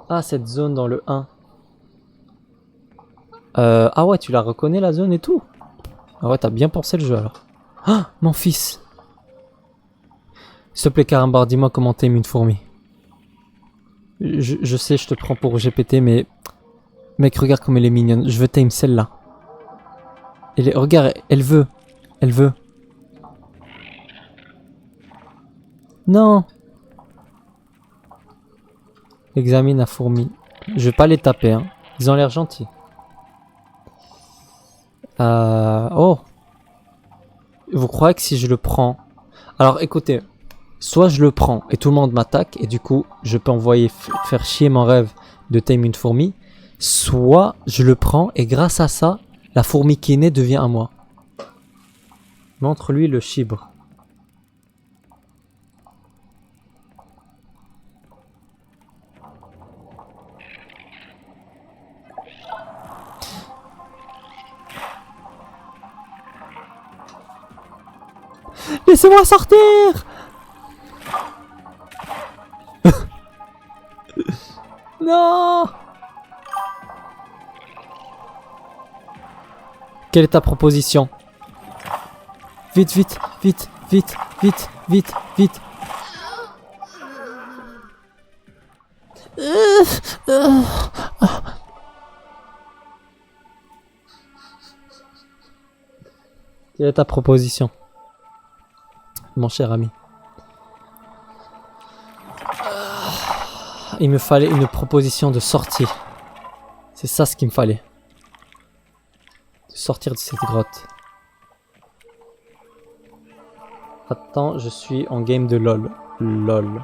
Ah, cette zone dans le 1. Ah ouais, tu la reconnais la zone et tout? Ah ouais, t'as bien pensé le jeu alors. Ah, mon fils. S'il te plaît, Carambar, dis-moi comment t'aimes une fourmi. Je sais, je te prends pour GPT, mais... Mec, regarde comme elle est mignonne. Je veux tame celle-là. Regarde, elle veut. Elle veut. Non. Examine la fourmi. Je vais pas les taper, hein. Ils ont l'air gentils. Oh. Vous croyez que si je le prends... Alors écoutez, soit je le prends et tout le monde m'attaque et du coup je peux envoyer faire chier mon rêve de tame une fourmi, soit je le prends et grâce à ça, la fourmi qui est née devient à moi. Montre-lui le chibre. Laissez-moi sortir! Non! Quelle est ta proposition? Vite, vite, vite, vite, vite, vite, vite. Quelle est ta proposition, mon cher ami? Il me fallait une proposition de sortie. C'est ça ce qu'il me fallait. De sortir de cette grotte. Attends, je suis en game de LOL. LOL.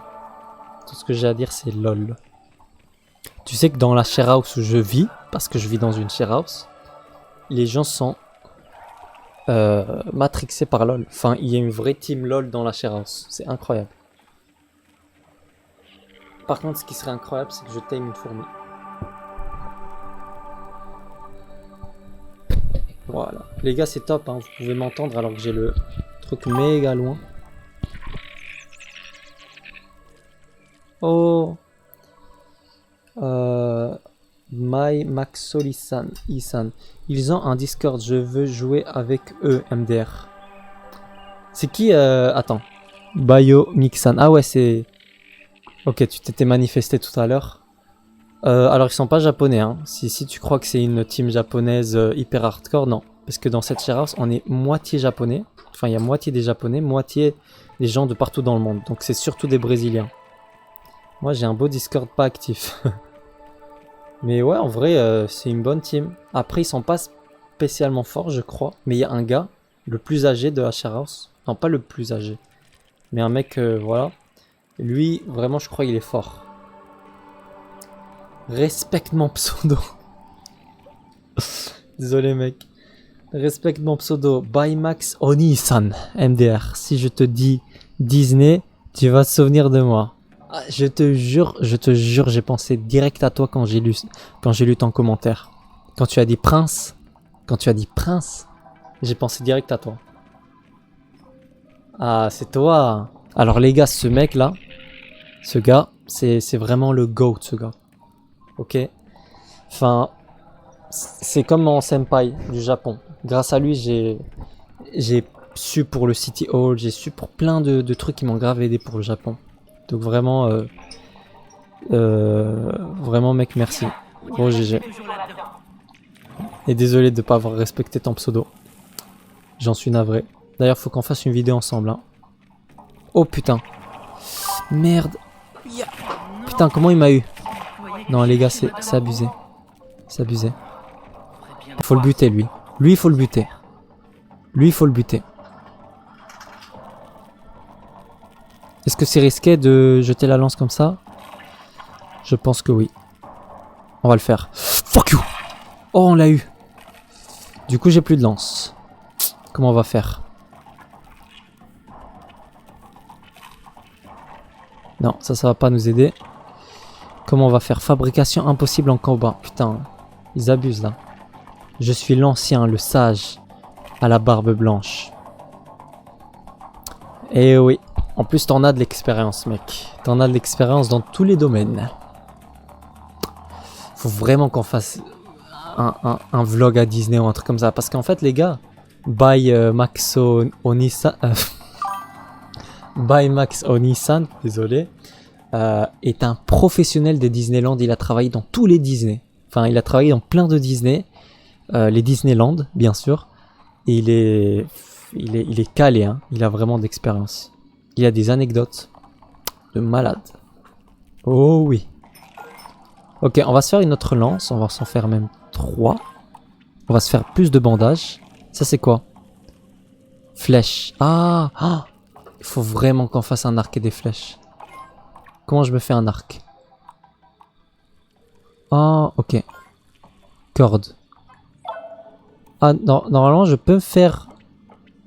Tout ce que j'ai à dire c'est LOL. Tu sais que dans la share house où je vis, parce que je vis dans une share house, les gens sont matrixés par LOL. Enfin, il y a une vraie team LOL dans la share house. C'est incroyable. Par contre, ce qui serait incroyable, c'est que je tame une fourmi. Voilà. Les gars, c'est top, hein. Vous pouvez m'entendre alors que j'ai le truc méga loin. Oh. My Maxolisan, Isan. Ils ont un Discord, je veux jouer avec eux, MDR. C'est qui attends. Biomixan. Ah ouais, c'est... Ok, tu t'étais manifesté tout à l'heure. Alors ils sont pas japonais, hein. Si tu crois que c'est une team japonaise hyper hardcore, non. Parce que dans cette share house, on est moitié japonais. Enfin, il y a moitié des japonais, moitié des gens de partout dans le monde. Donc c'est surtout des brésiliens. Moi j'ai un beau Discord pas actif. Mais ouais, en vrai, c'est une bonne team. Après, ils sont pas spécialement forts, je crois. Mais il y a un gars, le plus âgé de la share house. Non, pas le plus âgé. Mais un mec, voilà. Lui, vraiment, je crois qu'il est fort. Respecte mon pseudo. Désolé, mec. Respecte mon pseudo. Baymax Oni-san, MDR. Si je te dis Disney, tu vas te souvenir de moi. Je te jure, j'ai pensé direct à toi quand j'ai lu ton commentaire. Quand tu as dit prince, j'ai pensé direct à toi. Ah, c'est toi. Alors les gars, ce mec là, ce gars, C'est vraiment le GOAT, ce gars. Ok? Enfin, c'est comme mon senpai du Japon. Grâce à lui, j'ai su pour le City Hall, j'ai su pour plein de trucs qui m'ont grave aidé pour le Japon. Donc vraiment, vraiment mec, merci. Gros GG. Et désolé de ne pas avoir respecté ton pseudo. J'en suis navré. D'ailleurs, faut qu'on fasse une vidéo ensemble. Hein. Oh putain. Merde. Putain, comment il m'a eu? Non les gars, c'est abusé. C'est abusé. Il faut le buter lui. Lui, il faut le buter. Lui, il faut le buter. Est-ce que c'est risqué de jeter la lance comme ça? Je pense que oui. On va le faire. Fuck you! Oh, on l'a eu. Du coup, j'ai plus de lance. Comment on va faire? Non, ça va pas nous aider. Comment on va faire? Fabrication impossible en combat. Putain, ils abusent là. Je suis l'ancien, le sage, à la barbe blanche. Et oui. En plus, t'en as de l'expérience, mec. T'en as de l'expérience dans tous les domaines. Faut vraiment qu'on fasse un vlog à Disney ou un truc comme ça. Parce qu'en fait, les gars, by Max Onisan, by Max Onisan, désolé, est un professionnel des Disneyland. Il a travaillé dans tous les Disney. Enfin, il a travaillé dans plein de Disney. Les Disneyland, bien sûr. Et il est calé, hein. Il a vraiment d'expérience. Il a des anecdotes de malade. Oh oui. Ok, on va se faire une autre lance. On va s'en faire même 3. On va se faire plus de bandages. Ça, c'est quoi? Flèche. Ah, ah. Il faut vraiment qu'on fasse un arc et des flèches. Comment je me fais un arc? Ah, ok. Corde. Ah, non, normalement, je peux me faire...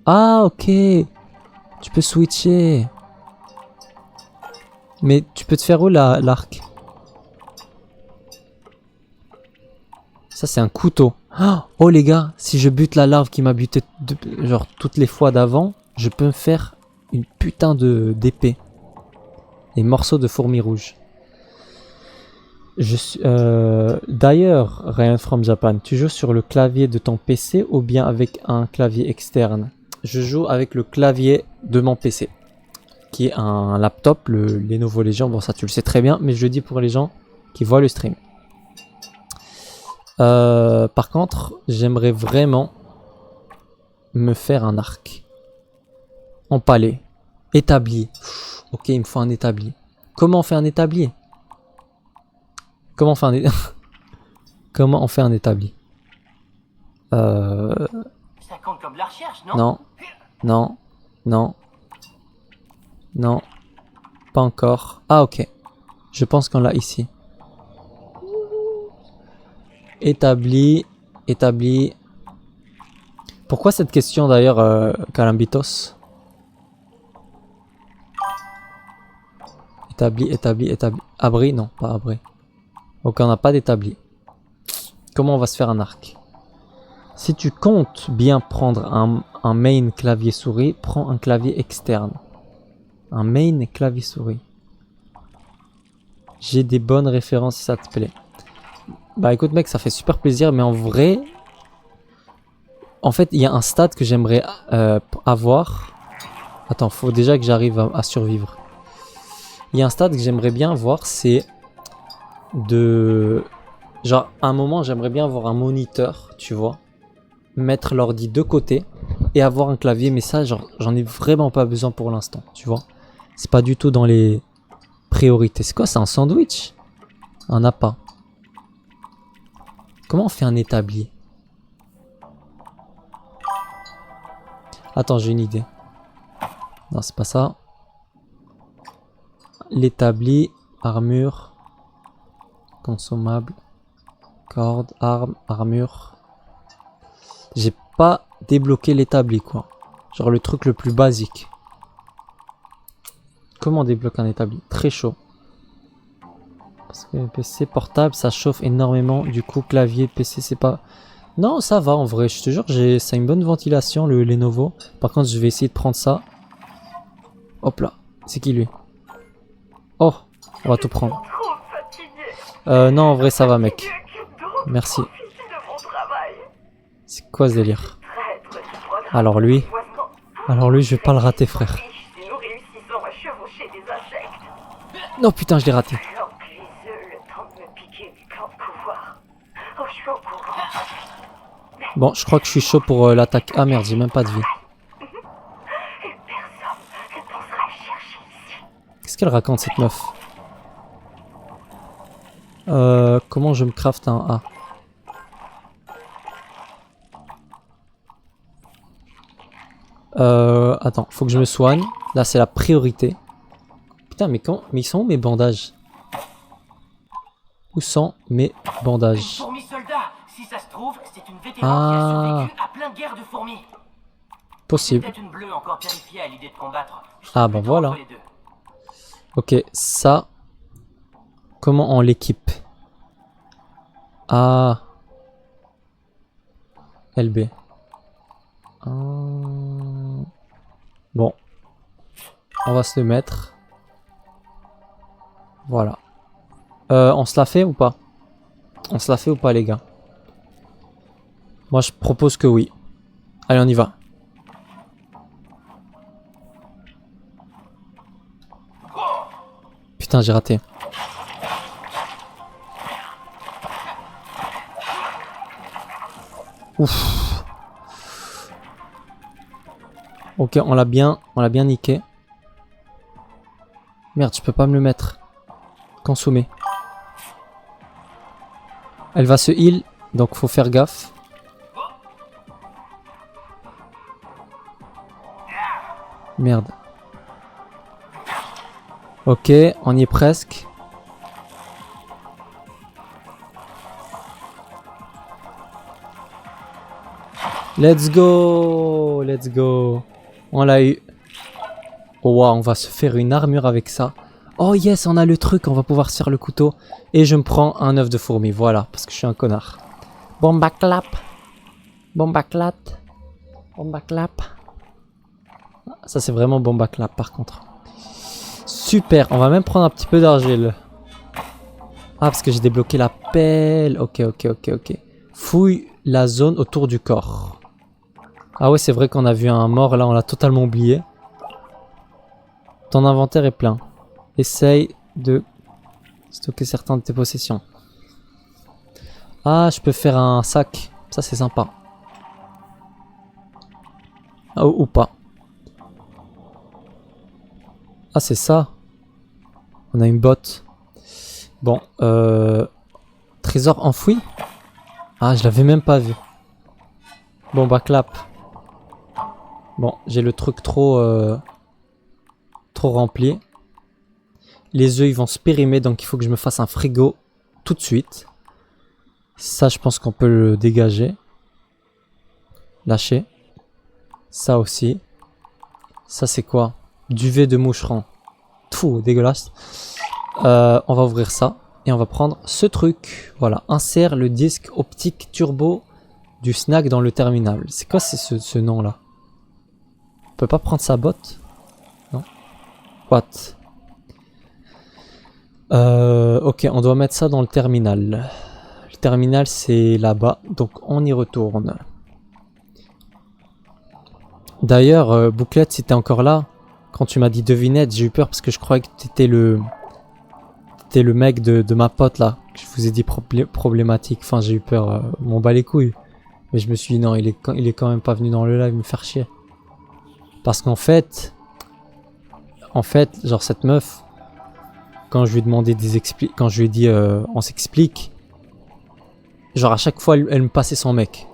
Ah, ok. Tu peux switcher. Mais tu peux te faire où l'arc? Ça c'est un couteau. Oh les gars, si je bute la larve qui m'a buté genre toutes les fois d'avant, je peux me faire une putain d'épée. Des morceaux de fourmis rouges. D'ailleurs, Ryan from Japan, tu joues sur le clavier de ton PC ou bien avec un clavier externe? Je joue avec le clavier de mon PC, qui est un laptop, le Lenovo Legion. Bon, ça tu le sais très bien, mais je le dis pour les gens qui voient le stream. Par contre, j'aimerais vraiment me faire un arc. Empalé. Établi. Ok, il me faut un établi. Comment on fait un établi? Comment on fait un Comment on fait un établi? Ça compte comme de la recherche, non? Non. Non. Non. Non. Pas encore. Ah ok. Je pense qu'on l'a ici. Établi. Établi. Pourquoi cette question d'ailleurs, Calambitos? Établi, établi, établi. Abri? Non, pas abri. Donc on n'a pas d'établi. Comment on va se faire un arc? Si tu comptes bien prendre un main clavier souris, prends un clavier externe. Un main clavier souris. J'ai des bonnes références si ça te plaît. Bah écoute mec, ça fait super plaisir, mais en vrai... En fait, il y a un stade que j'aimerais avoir. Attends, faut déjà que j'arrive à survivre. Il y a un stade que j'aimerais bien voir, c'est de... Genre, à un moment, j'aimerais bien avoir un moniteur, tu vois. Mettre l'ordi de côté et avoir un clavier, mais ça, genre, j'en ai vraiment pas besoin pour l'instant, tu vois. C'est pas du tout dans les priorités. C'est quoi, c'est un sandwich? Un appât. Comment on fait un établi? Attends, j'ai une idée. Non, c'est pas ça. L'établi, armure, consommable, corde, arme, armure. J'ai pas débloqué l'établi, quoi. Genre le truc le plus basique. Comment on débloque un établi? Très chaud. Parce que PC portable, ça chauffe énormément. Du coup, clavier, PC, c'est pas... Non, ça va en vrai. Je te jure, ça a une bonne ventilation, le Lenovo. Par contre, je vais essayer de prendre ça. Hop là. C'est qui lui? Oh, On va tout prendre. Trop fatigué. Non, en vrai, ça va, mec. Dieu qui d'autre Merci. profite de mon travail. C'est quoi ce délire? Traître du programme Alors lui, d'empoisonnement. alors lui, je vais pas le rater, frère. Riche si nous réussissons à chevaucher des insectes. Non, putain, je l'ai raté. Planque les œufs le temps de me piquer du plan de pouvoir. Oh, je suis au courant. Bon, je crois que je suis chaud pour l'attaque. Ah merde, j'ai même pas de vie. Et personne ne pensera le chercher ici. Qu'est-ce qu'elle raconte, cette meuf? Comment je me craft un A? Attends, faut que je me soigne. Là, c'est la priorité. Putain, mais ils sont où mes bandages? Où sont mes Une bandages? fourmi soldat. Si ça se trouve, c'est une vétéran qui Ah. a survécu à plein de guerres de fourmis. Possible. Peut-être une bleue encore terrifiée à l'idée de combattre. Je Ah, suis bah plutôt voilà. entre les deux. Ok, ça. Comment on l'équipe? Ah. LB. Bon. On va se le mettre. Voilà. On se la fait ou pas? On se la fait ou pas, les gars? Moi, je propose que oui. Allez, on y va. Putain, j'ai raté. Ouf. Ok, on l'a bien niqué. Merde, je peux pas me le mettre. Consommer. Elle va se heal, donc faut faire gaffe. Merde. Ok, on y est presque. Let's go! Let's go! On l'a eu. Oh wow, on va se faire une armure avec ça. Oh yes, on a le truc, on va pouvoir se faire le couteau. Et je me prends un œuf de fourmi, voilà, parce que je suis un connard. Bomba clap. Bomba clap. Bomba clap. Ça c'est vraiment bomba clap par contre. Super, on va même prendre un petit peu d'argile. Ah, parce que j'ai débloqué la pelle. Ok. Fouille la zone autour du corps. Ah ouais, c'est vrai qu'on a vu un mort, là on l'a totalement oublié. Ton inventaire est plein. Essaye de stocker certaines de tes possessions. Ah, je peux faire un sac. Ça c'est sympa. Ah, ou pas. Ah, c'est ça. On a une botte. Bon, trésor enfoui. Ah, je l'avais même pas vu. Bon, bah clap. Bon, j'ai le truc trop rempli. Les œufs ils vont se périmer, donc il faut que je me fasse un frigo tout de suite. Ça, je pense qu'on peut le dégager. Lâcher. Ça aussi. Ça, c'est quoi? Duvet de moucheron. Fou, dégueulasse. On va ouvrir ça. Et on va prendre ce truc. Voilà. Insère le disque optique turbo du snack dans le terminal. C'est quoi ce nom-là? On peut pas prendre sa botte? Non. What? Ok, on doit mettre ça dans le terminal. Le terminal, c'est là-bas. Donc, on y retourne. D'ailleurs, Bouclette, si t'es encore là, quand tu m'as dit devinette, j'ai eu peur parce que je croyais que t'étais le mec de ma pote là. Je vous ai dit problématique. Enfin, j'ai eu peur. M'en bat les couilles. Mais je me suis dit non, il est quand même pas venu dans le live me faire chier. Parce qu'en fait, genre cette meuf, quand je lui ai demandé quand je lui ai dit on s'explique, genre à chaque fois elle me passait son mec.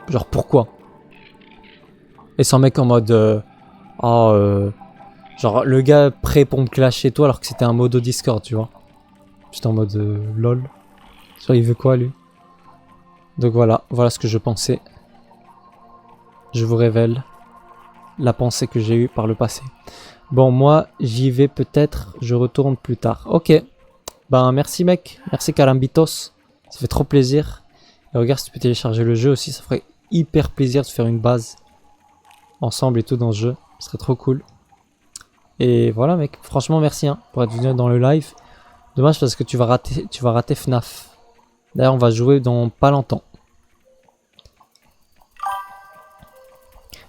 Genre pourquoi? Et son mec en mode genre le gars prêt pour me clasher toi alors que c'était un modo Discord, tu vois. J'étais en mode lol. Genre il veut quoi lui? Donc voilà ce que je pensais. Je vous révèle la pensée que j'ai eue par le passé. Bon, moi j'y vais peut-être, je retourne plus tard. Ok. Ben merci mec, merci Calambitos. Ça fait trop plaisir. Et regarde si tu peux télécharger le jeu aussi, ça ferait hyper plaisir de faire une base ensemble et tout dans ce jeu. Ce serait trop cool. Et voilà mec, franchement merci hein, pour être venu dans le live. Dommage parce que tu vas rater FNAF. D'ailleurs on va jouer dans pas longtemps.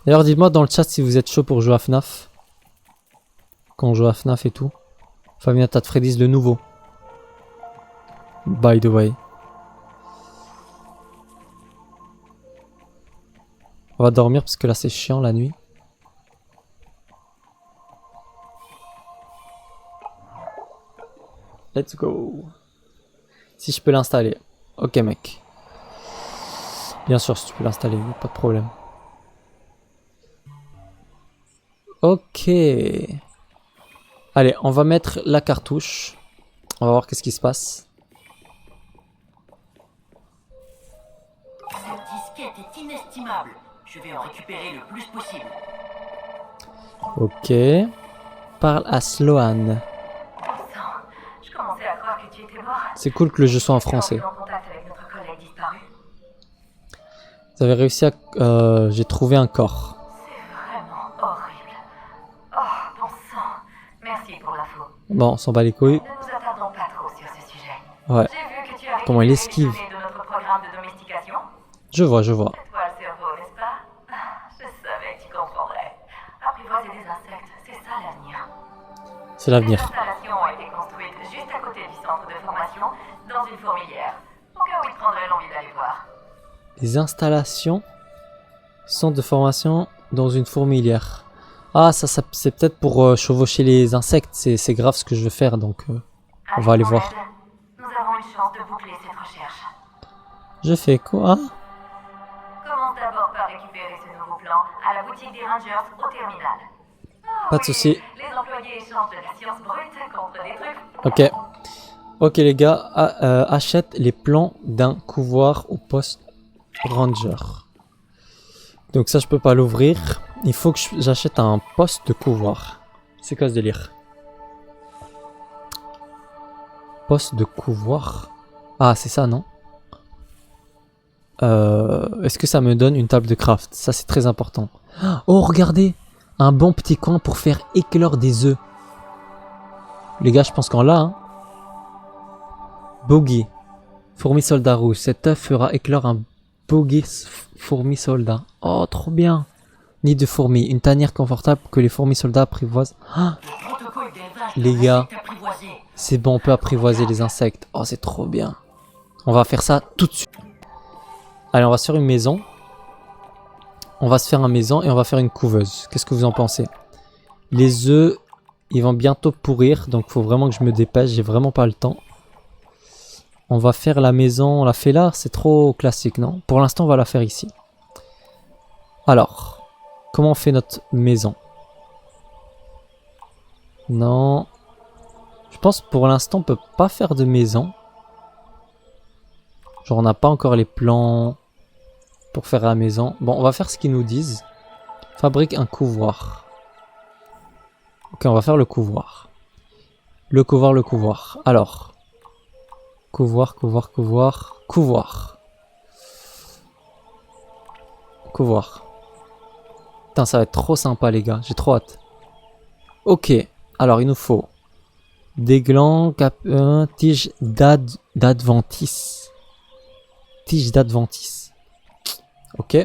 D'ailleurs dites-moi dans le chat si vous êtes chaud pour jouer à FNAF. Quand on joue à FNAF et tout. Five Nights at Freddy's le nouveau. By the way. On va dormir parce que là c'est chiant la nuit. Let's go. Si je peux l'installer. Ok mec. Bien sûr si tu peux l'installer, pas de problème. Ok. Allez, on va mettre la cartouche. On va voir qu'est-ce qui se passe. Cette disquette est inestimable. Je vais en récupérer le plus possible. Ok. Parle à Sloan. Je commençais à croire que tu étais mort. C'est cool que le jeu soit en français. En contact avec notre collègue disparu. Vous avez réussi à... j'ai trouvé un corps. C'est vraiment horrible. Oh, bon sang. Merci pour l'info. Bon, on s'en bat les couilles. Ne nous attardons pas trop sur ce sujet. Ouais. J'ai vu que tu as Comment il récupéré les esquive. données de notre programme de domestication. Je vois, je vois. Toi le cerveau, n'est-ce pas? Je savais que tu comprendrais. Apprivoiser des insectes, c'est ça l'avenir. C'est Les l'avenir. installations ont été construites juste à côté du centre de formation, dans une fourmilière. Au cas où il prendrait l'envie d'aller voir. Les installations. Centre de formation dans une fourmilière. Ah, ça c'est peut-être pour chevaucher les insectes. C'est grave ce que je veux faire, donc on va aller voir. Avec ton aide, nous avons une chance de boucler cette recherche. Je fais quoi? Commence d'abord par récupérer ce nouveau plan à la boutique des Rangers au terminal. Pas de souci. Les employés échangent de la science brute contre des trucs. Ok. Ok les gars, achète les plans d'un couloir au poste Ranger. Donc ça je peux pas l'ouvrir. Il faut que j'achète un poste de couloir. C'est quoi ce délire? Poste de couloir. Ah c'est ça non? Est-ce que ça me donne une table de craft? Ça c'est très important. Oh regardez, un bon petit coin pour faire éclore des œufs. Les gars je pense qu'en là hein. Bogey. Fourmi soldat rouge. Cet œuf fera éclore un bogey fourmi soldat. Oh, trop bien. Nid de fourmis. Une tanière confortable que les fourmis soldats apprivoisent. Ah, Le protocole d'élevage les d'un gars. insecte apprivoisé. c'est bon, on peut apprivoiser les insectes. Oh, c'est trop bien. On va faire ça tout de suite. Allez, on va se faire une maison. On va se faire une maison et on va faire une couveuse. Qu'est-ce que vous en pensez? Les œufs, ils vont bientôt pourrir. Donc, il faut vraiment que je me dépêche. J'ai vraiment pas le temps. On va faire la maison, on l'a fait là, c'est trop classique, non? Pour l'instant, on va la faire ici. Alors, comment on fait notre maison? Non. Je pense pour l'instant, on peut pas faire de maison. Genre, on n'a pas encore les plans pour faire la maison. Bon, on va faire ce qu'ils nous disent. Fabrique un couloir. Ok, on va faire le couloir. Le couloir, le couloir. Alors... Couloir, couloir, couloir, couloir. Couloir. Putain, ça va être trop sympa, les gars. J'ai trop hâte. Ok. Alors, il nous faut des glands, tige d'adventice. Tige d'adventice. Ok.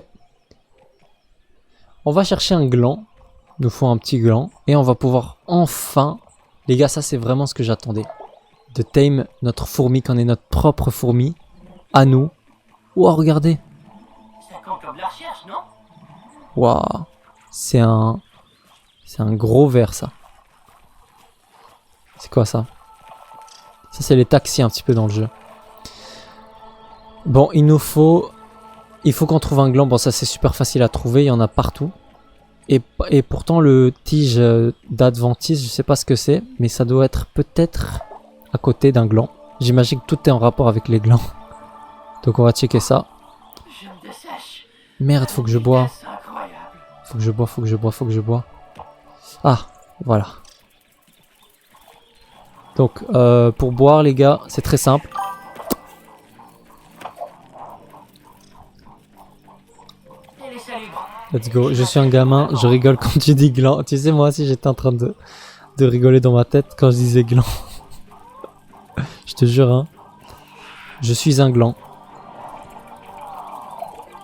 On va chercher un gland. Il nous faut un petit gland. Et on va pouvoir enfin... Les gars, ça, c'est vraiment ce que j'attendais. De tame notre fourmi, qu'on est notre propre fourmi, à nous. Wow, regardez. Ça compte comme la recherche, non? Waouh. C'est un gros ver, ça. C'est quoi ça? Ça, c'est les taxis un petit peu dans le jeu. Bon, il faut qu'on trouve un gland. Bon, ça, c'est super facile à trouver. Il y en a partout. Et pourtant, le tige d'adventice, je sais pas ce que c'est, mais ça doit être peut-être... à côté d'un gland. J'imagine que tout est en rapport avec les glands. Donc on va checker ça. Je me dessèche. Merde, faut que je bois. C'est incroyable. Faut que je bois, faut que je bois, faut que je bois. Ah, voilà. Donc, pour boire, les gars, c'est très simple. Elle est salubre. Let's go. Je suis un gamin, je rigole quand tu dis gland. Tu sais, moi aussi, j'étais en train de de rigoler dans ma tête quand je disais gland. Je te jure, hein. Je suis un gland.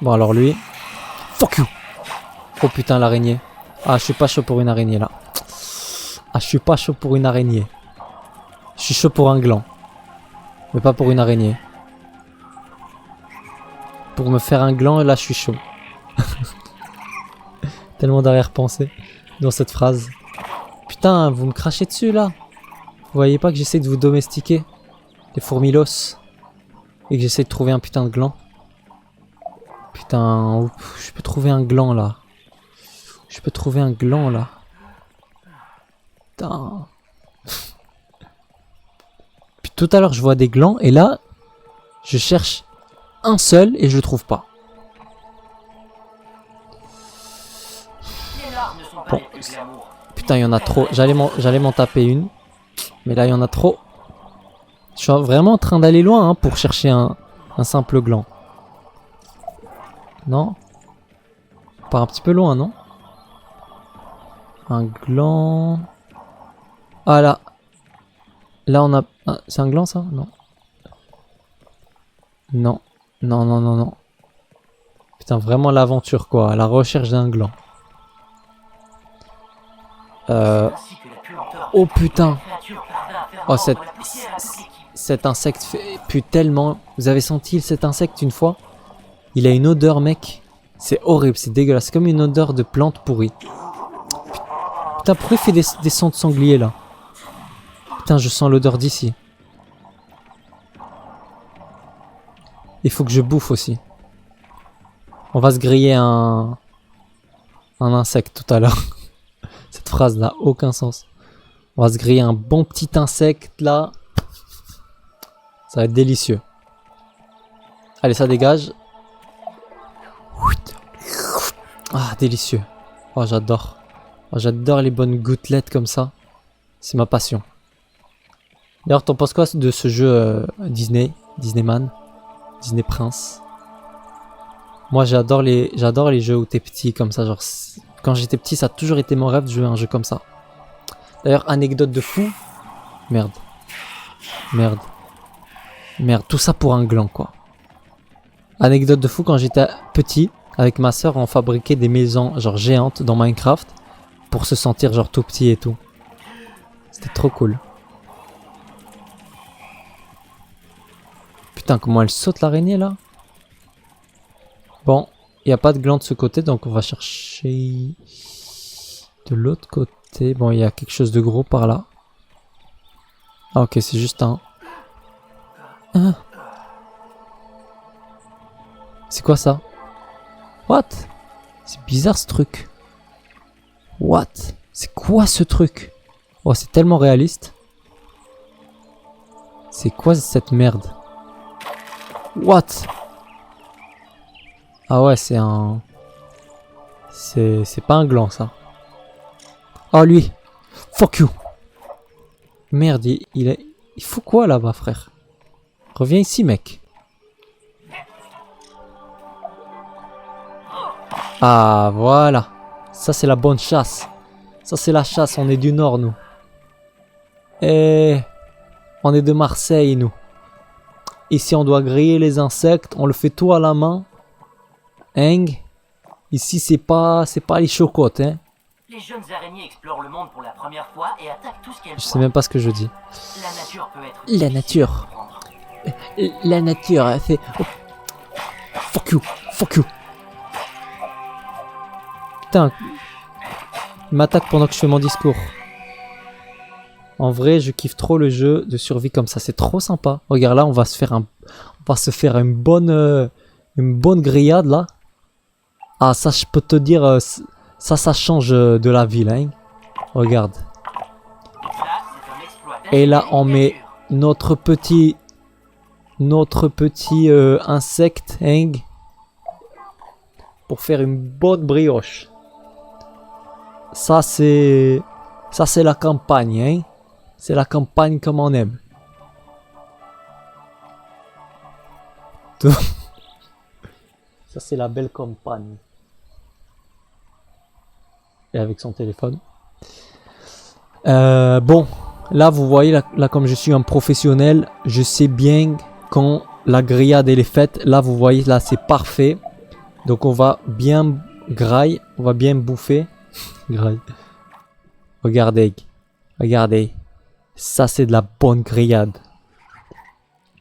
Bon, alors lui... Fuck you! Oh putain, l'araignée. Ah, je suis pas chaud pour une araignée, là. Ah, je suis pas chaud pour une araignée. Je suis chaud pour un gland. Mais pas pour une araignée. Pour me faire un gland, là, je suis chaud. Tellement d'arrière-pensée dans cette phrase. Putain, vous me crachez dessus, là. Vous voyez pas que j'essaie de vous domestiquer? Les fourmilos. Et que j'essaie de trouver un putain de gland. Putain, je peux trouver un gland, là. Je peux trouver un gland, là. Putain. Puis tout à l'heure, je vois des glands, et là, je cherche un seul, et je le trouve pas. Les larves ne sont pas Bon. les plus glamour. Putain, il y en a trop. J'allais m'en taper une. Mais là, il y en a trop. Je suis vraiment en train d'aller loin, hein, pour chercher un simple gland. Non? Pas un petit peu loin, non? Un gland... Ah là. Là, on a... Ah, c'est un gland, ça? Non. Non. Non, non, non, non. Putain, vraiment l'aventure, quoi. La recherche d'un gland. Ainsi que la puanteur Oh putain. créature parvint à faire Oh, mordre la poussière à toute l'équipe. cet insecte pue tellement... Vous avez senti cet insecte une fois? Il a une odeur, mec. C'est horrible, c'est dégueulasse. C'est comme une odeur de plante pourrie. Putain, pourquoi il fait des sons de sanglier, là? Putain, je sens l'odeur d'ici. Il faut que je bouffe aussi. On va se griller un insecte tout à l'heure. Cette phrase n'a aucun sens. On va se griller un bon petit insecte, là. Ça va être délicieux. Allez, ça dégage. Ah, délicieux. Oh, j'adore. Oh, j'adore les bonnes gouttelettes comme ça. C'est ma passion. D'ailleurs, t'en penses quoi de ce jeu Disney? Disneyman? Disney Prince? Moi, j'adore les jeux où t'es petit comme ça. Genre, quand j'étais petit, ça a toujours été mon rêve de jouer à un jeu comme ça. D'ailleurs, anecdote de fou. Merde. Merde. Merde, tout ça pour un gland, quoi. Anecdote de fou, quand j'étais petit, avec ma soeur, on fabriquait des maisons genre géantes dans Minecraft pour se sentir genre tout petit et tout. C'était trop cool. Putain, comment elle saute l'araignée là? Bon, il n'y a pas de gland de ce côté, donc on va chercher de l'autre côté. Bon, il y a quelque chose de gros par là. Ah ok, c'est juste un... Ah. C'est quoi ça? What? C'est bizarre ce truc. What? C'est quoi ce truc? Oh, c'est tellement réaliste. C'est quoi cette merde? What? Ah ouais, c'est un... C'est pas un gland, ça. Oh, lui. Fuck you. Merde, il faut quoi, là-bas, frère? Reviens ici, mec. Ah, voilà. Ça, c'est la bonne chasse. Ça, c'est la chasse. On est du Nord, nous. Et... on est de Marseille, nous. Ici, on doit griller les insectes. On le fait tout à la main. Hein? Ici, c'est pas les chocottes, hein. Les jeunes araignées explorent le monde pour la première fois et attaquent tout ce qu'elles Je sais voient. même pas ce que je dis. La nature peut être... La nature. La nature, c'est... Oh. Fuck you. Fuck you. Putain. Il m'attaque pendant que je fais mon discours. En vrai, je kiffe trop le jeu de survie comme ça. C'est trop sympa. Regarde là, on va se faire une bonne grillade là. Ah, ça, je peux te dire, ça change de la ville, hein. Regarde. Ça, c'est un exploit Et là, on met d'ingénierie. notre petit insecte, hein, pour faire une bonne brioche. Ça, c'est la campagne, hein. C'est la campagne comme on aime. Ça, c'est la belle campagne. Et avec son téléphone. Bon, là vous voyez, là comme je suis un professionnel, je sais bien quand la grillade elle est faite. Là vous voyez, là c'est parfait. Donc on va bien graille, on va bien bouffer. Graille. Regardez, regardez. Ça c'est de la bonne grillade.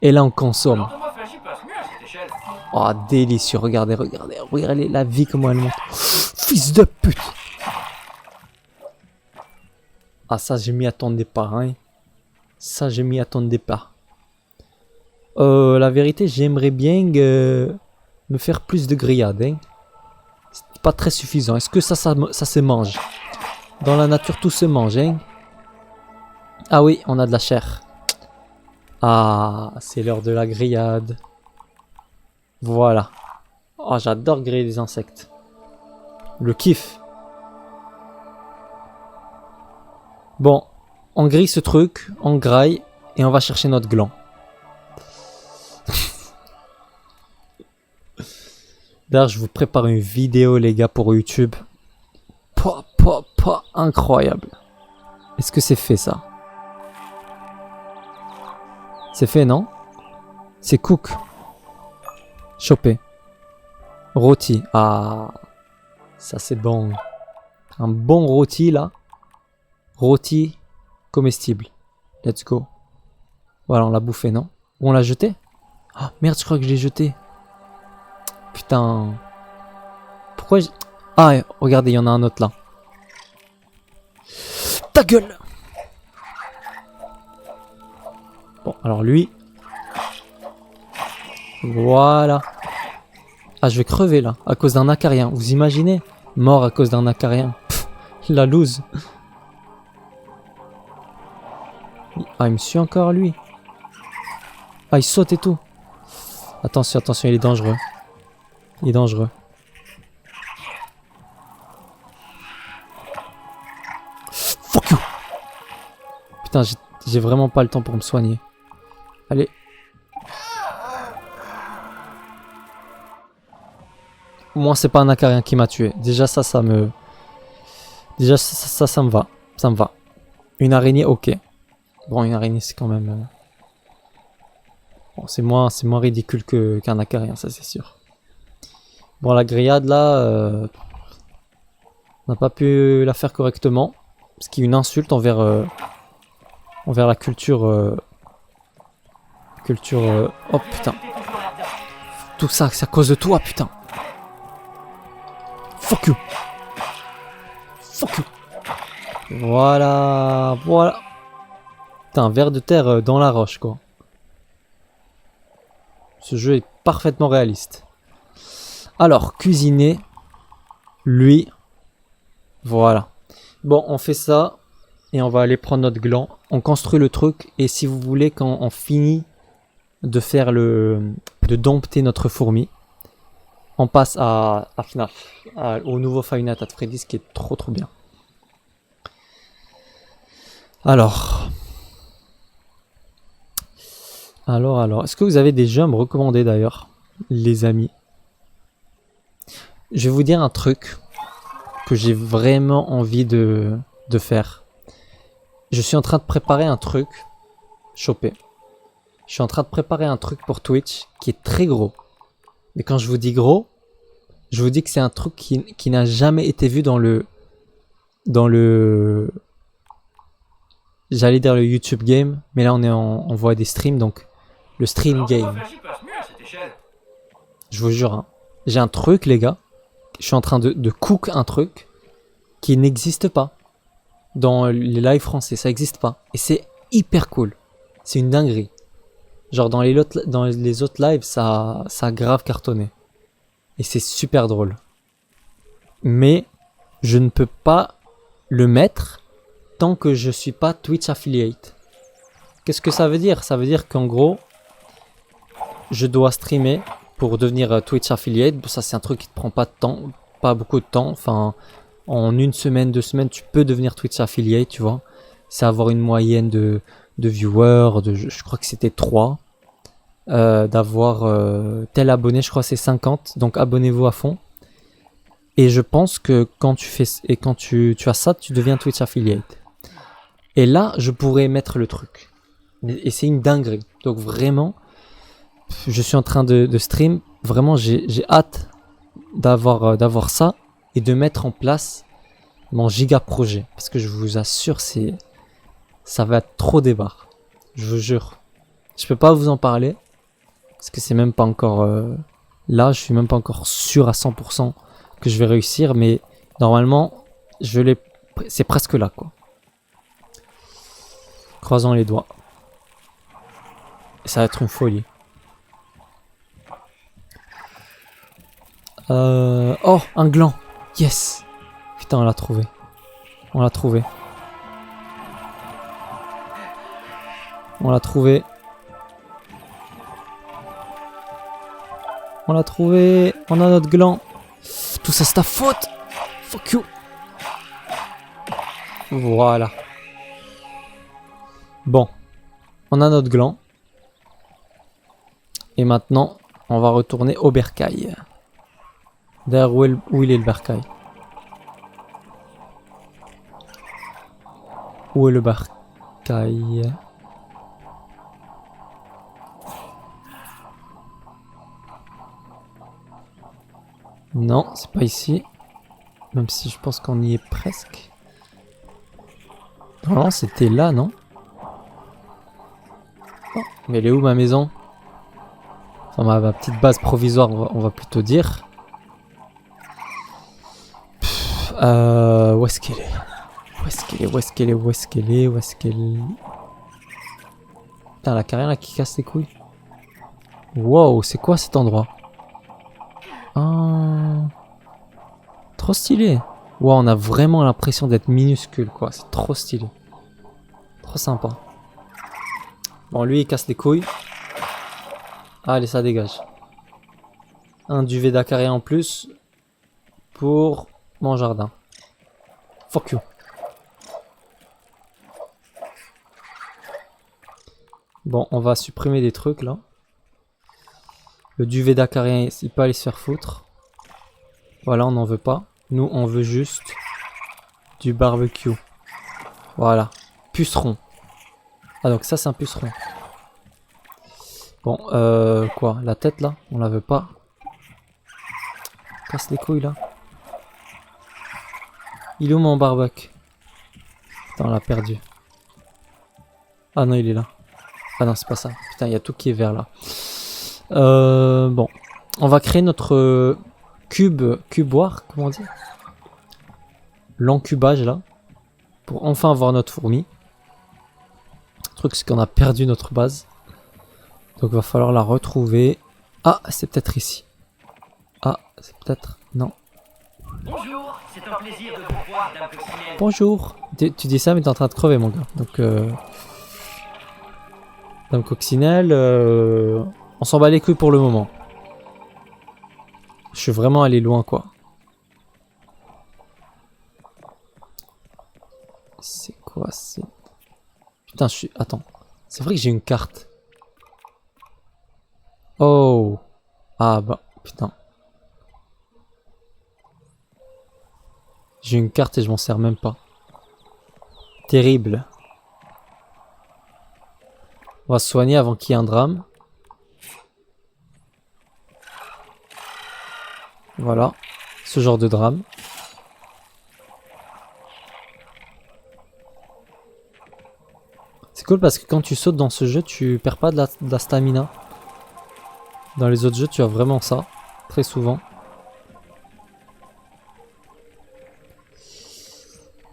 Et là on consomme. Alors Thomas Flashy passe mieux à cette échelle. Oh délicieux, regardez, regardez, regardez la vie comment elle monte. Fils de pute. Ah ça je m'y attendais pas, hein. Ça je m'y attendais pas. La vérité j'aimerais bien me faire plus de grillades, hein. C'est pas très suffisant. Est-ce que ça se mange? Dans la nature tout se mange, hein. Ah oui, on a de la chair. Ah, c'est l'heure de la grillade. Voilà. Oh, j'adore griller des insectes. Le kiff. Bon, on grille ce truc, on graille, et on va chercher notre gland. D'ailleurs, je vous prépare une vidéo, les gars, pour YouTube. Incroyable. Est-ce que c'est fait, ça? C'est fait, non? C'est cook. Chopé. Rôti. Ah, ça c'est bon. Un bon rôti, là. Rôti comestible. Let's go. Voilà, on l'a bouffé, non? Ou on l'a jeté? Ah, merde, je crois que je l'ai jeté. Putain. Pourquoi Ah, regardez, il y en a un autre là. Ta gueule! Bon, alors lui. Voilà. Ah, je vais crever là, à cause d'un acarien. Vous imaginez? Mort à cause d'un acarien. Pff, la loose. Ah, il me suit encore lui. Ah, il saute et tout. Attention, attention, il est dangereux. Il est dangereux. Fuck you! Putain, j'ai vraiment pas le temps pour me soigner. Allez. Moi, c'est pas un acarien qui m'a tué. Déjà, ça me... Déjà, ça me va. Ça me va. Une araignée, ok. Bon, une araignée, c'est quand même... Bon, c'est moins ridicule qu'un acarien, ça c'est sûr. Bon, la grillade, là... On n'a pas pu la faire correctement. Ce qui est une insulte envers la culture... Oh, putain. Tout ça, c'est à cause de toi, putain. Fuck you. Fuck you. Voilà. Voilà. Putain, un ver de terre dans la roche, quoi. Ce jeu est parfaitement réaliste. Alors, cuisiner. Lui. Voilà. Bon, on fait ça. Et on va aller prendre notre gland. On construit le truc. Et si vous voulez, quand on finit de faire de dompter notre fourmi, on passe à FNAF, au nouveau Five Nights at Freddy's qui est trop bien. Alors, est-ce que vous avez des jeux à me recommander d'ailleurs, les amis? Je vais vous dire un truc que j'ai vraiment envie de faire. Je suis en train de préparer un truc, chopé. Je suis en train de préparer un truc pour Twitch qui est très gros. Mais quand je vous dis gros, je vous dis que c'est un truc qui n'a jamais été vu dans le... J'allais dire le YouTube game, mais là on voit des streams, donc le stream game. Je vous jure, hein, j'ai un truc les gars, je suis en train de cook un truc qui n'existe pas dans les lives français, ça n'existe pas. Et c'est hyper cool, c'est une dinguerie. Genre dans les autres lives, ça a grave cartonné. Et c'est super drôle. Mais je ne peux pas le mettre tant que je suis pas Twitch affiliate. Qu'est-ce que ça veut dire? Ça veut dire qu'en gros, je dois streamer pour devenir Twitch affiliate. Ça c'est un truc qui te prend pas de temps, pas beaucoup de temps. Enfin, en 1 semaine, 2 semaines, tu peux devenir Twitch affiliate, tu vois. C'est avoir une moyenne de viewers, je crois que c'était 3. D'avoir tel abonné, je crois que c'est 50. Donc abonnez-vous à fond. Et je pense que quand tu fais et quand tu as ça, tu deviens Twitch affiliate. Et là, je pourrais mettre le truc. Et c'est une dinguerie. Donc vraiment, je suis en train de stream. Vraiment, j'ai hâte d'avoir ça et de mettre en place mon giga projet. Parce que je vous assure, ça va être trop des barres. Je vous jure. Je peux pas vous en parler. Parce que c'est même pas encore là. Je suis même pas encore sûr à 100% que je vais réussir. Mais normalement, c'est presque là, quoi. Croisons les doigts. Et ça va être une folie. Oh, un gland. Yes. Putain, on l'a trouvé. On l'a trouvé. On l'a trouvé. On l'a trouvé. On a notre gland. Tout ça, c'est ta faute. Fuck you. Voilà. Bon. On a notre gland. Et maintenant, on va retourner au bercail. D'ailleurs, où il est le bercail? Où est le bercail? Non, c'est pas ici. Même si je pense qu'on y est presque. Non, c'était là, non? Oh, mais elle est où ma maison? Enfin, ma petite base provisoire, on va plutôt dire. Où est-ce qu'elle est? Où est-ce qu'elle est? Où est-ce qu'elle est? Où est-ce qu'elle est? Où est-ce qu'elle est? Putain, la carrière là qui casse les couilles. Wow, c'est quoi cet endroit? Ah, trop stylé. Wow, on a vraiment l'impression d'être minuscule, quoi. C'est trop stylé. Trop sympa. Bon, lui, il casse les couilles. Allez, ça dégage. Un duvet d'acarien en plus pour mon jardin. Fuck you. Bon, on va supprimer des trucs là. Le duvet d'acarien, il peut aller se faire foutre. Voilà, on n'en veut pas. Nous, on veut juste du barbecue. Voilà. Puceron. Ah, donc ça, c'est un puceron. Bon, quoi? La tête là? On la veut pas. Casse les couilles là. Il est où mon barbecue? Putain, on l'a perdu. Ah non, il est là. Ah non, c'est pas ça. Putain, il y a tout qui est vert là. Bon. On va créer notre cuboire, comment on dit? L'encubage là. Pour enfin avoir notre fourmi. Le truc, c'est qu'on a perdu notre base. Donc, il va falloir la retrouver. Ah, c'est peut-être ici. Ah, c'est peut-être... Non. Bonjour, c'est un plaisir de vous voir, Dame Coccinelle. Bonjour. Tu dis ça, mais t'es en train de crever, mon gars. Donc, Dame Coccinelle, on s'en bat les couilles pour le moment. Je suis vraiment allé loin, quoi. C'est quoi, c'est... Putain, je suis... Attends. C'est vrai que j'ai une carte. Oh. Ah, bah, putain. J'ai une carte et je m'en sers même pas. Terrible. On va se soigner avant qu'il y ait un drame. Voilà. Ce genre de drame. C'est cool parce que quand tu sautes dans ce jeu, tu perds pas de la stamina. Dans les autres jeux, tu as vraiment ça. Très souvent.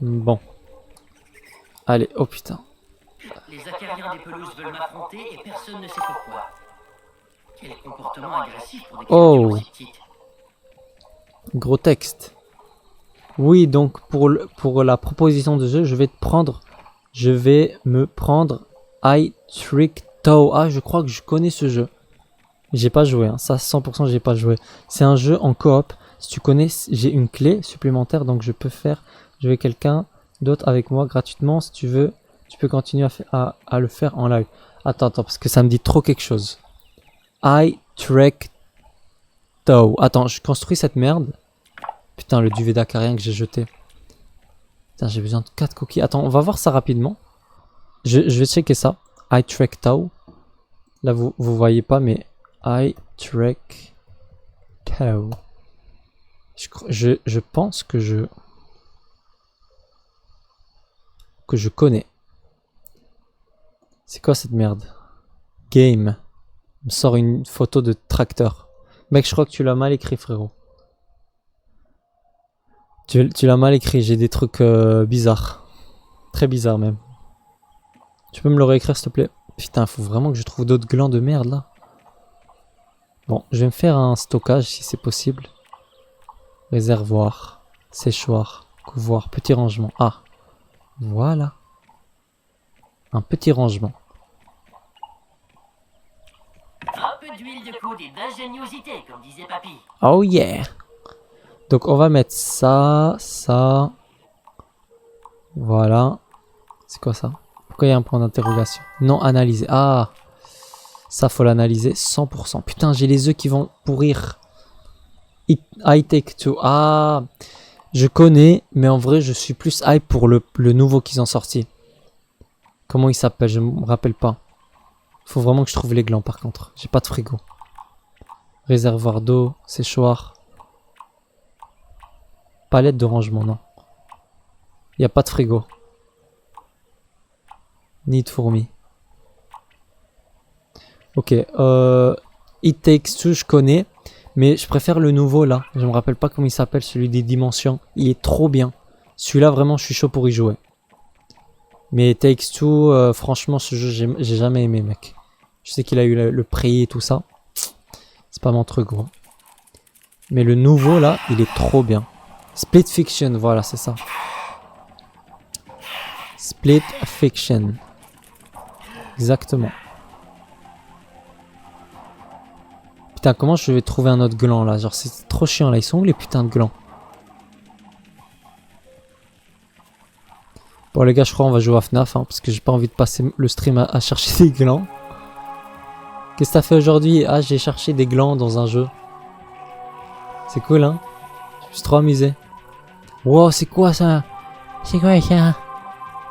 Bon. Allez, oh putain. Les acariens des pelouses veulent m'affronter et personne ne sait pourquoi. Quel comportement agressif pour des Oh. créatures aussi petites. Gros texte. Oui, donc pour la proposition de jeu, je vais me prendre I Trick Toe. Ah, je crois que je connais ce jeu. J'ai pas joué, hein. Ça 100% j'ai pas joué. C'est un jeu en coop. Si tu connais, j'ai une clé supplémentaire, donc je peux jouer quelqu'un d'autre avec moi gratuitement. Si tu veux, tu peux continuer à le faire en live. Attends, parce que ça me dit trop quelque chose. I Trick Toe. Attends, je construis cette merde. Putain, le duvet d'acarien que j'ai jeté. Putain, j'ai besoin de 4 coquilles. Attends, on va voir ça rapidement. Je vais checker ça. I track Tau. Là, vous voyez pas, mais I track Tau. Je pense que je connais. C'est quoi cette merde? Game. Il me sort une photo de tracteur. Mec, je crois que tu l'as mal écrit, frérot. Tu l'as mal écrit, j'ai des trucs bizarres. Très bizarres même. Tu peux me le réécrire s'il te plaît? Putain, faut vraiment que je trouve d'autres glands de merde là. Bon, je vais me faire un stockage si c'est possible. Réservoir, séchoir, couvoir, petit rangement. Ah, voilà. Un petit rangement. Un peu d'huile de coude et d'ingéniosité, comme disait Papy. Oh yeah. Donc on va mettre ça, ça. Voilà. C'est quoi ça? Pourquoi il y a un point d'interrogation? Non analysé. Ah. Ça faut l'analyser 100%. Putain, j'ai les œufs qui vont pourrir. I take two. Ah. Je connais, mais en vrai je suis plus hype pour le nouveau qu'ils ont sorti. Comment il s'appelle? Je me rappelle pas. Faut vraiment que je trouve les glands par contre. J'ai pas de frigo. Réservoir d'eau, séchoir. Palette de rangement, non. Il n'y a pas de frigo. Ni de fourmis. Ok. It Takes Two, je connais. Mais je préfère le nouveau là. Je me rappelle pas comment il s'appelle, celui des dimensions. Il est trop bien. Celui-là, vraiment, je suis chaud pour y jouer. Mais It Takes Two, franchement, ce jeu, j'ai jamais aimé, mec. Je sais qu'il a eu le prix et tout ça. C'est pas mon truc, gros. Mais le nouveau là, il est trop bien. Split Fiction, voilà, c'est ça. Split Fiction. Exactement. Putain, comment je vais trouver un autre gland là? Genre, c'est trop chiant là. Ils sont où les putains de glands? Bon, les gars, je crois qu'on va jouer à FNAF hein, parce que j'ai pas envie de passer le stream à chercher des glands. Qu'est-ce que t'as fait aujourd'hui? Ah, j'ai cherché des glands dans un jeu. C'est cool, hein? Je me suis trop amusé. Wow, c'est quoi ça? C'est quoi ça?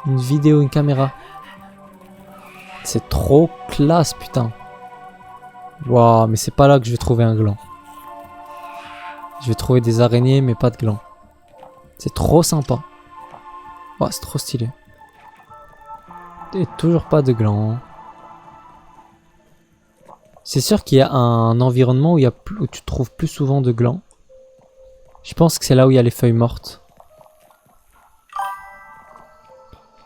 Une vidéo, une caméra. C'est trop classe, putain. Waouh, mais c'est pas là que je vais trouver un gland. Je vais trouver des araignées, mais pas de gland. C'est trop sympa. Oh, c'est trop stylé. Et toujours pas de gland. C'est sûr qu'il y a un environnement où, où tu trouves plus souvent de glands. Je pense que c'est là où il y a les feuilles mortes.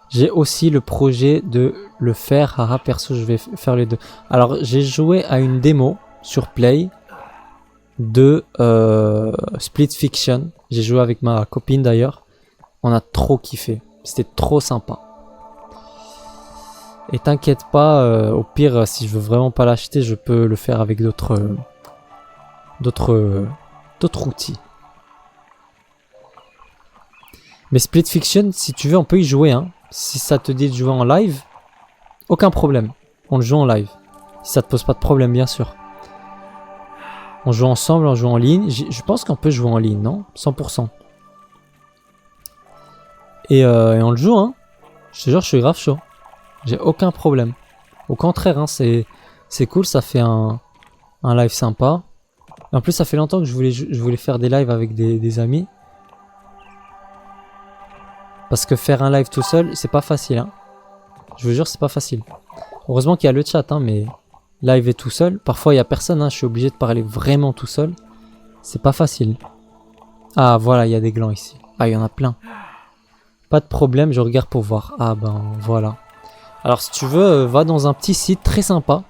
J'ai aussi le projet de le faire. Haha, perso, je vais faire les deux. Alors, j'ai joué à une démo sur Play de Split Fiction. J'ai joué avec ma copine d'ailleurs. On a trop kiffé. C'était trop sympa. Et t'inquiète pas, au pire, si je veux vraiment pas l'acheter, je peux le faire avec d'autres outils. Mais Split Fiction, si tu veux, on peut y jouer, hein. Si ça te dit de jouer en live, aucun problème. On le joue en live. Si ça te pose pas de problème, bien sûr. On joue ensemble, on joue en ligne. Je pense qu'on peut jouer en ligne, non? 100%. Et on le joue, hein. Je te jure, je suis grave chaud. J'ai aucun problème. Au contraire, hein, c'est cool, ça fait un live sympa. Et en plus, ça fait longtemps que je voulais faire des lives avec des amis. Parce que faire un live tout seul, c'est pas facile, hein. Je vous jure, c'est pas facile. Heureusement qu'il y a le chat, hein, mais live et tout seul. Parfois, il y a personne, hein, je suis obligé de parler vraiment tout seul. C'est pas facile. Ah, voilà, il y a des glands ici. Ah, il y en a plein. Pas de problème, je regarde pour voir. Ah, ben, voilà. Alors, si tu veux, va dans un petit site très sympa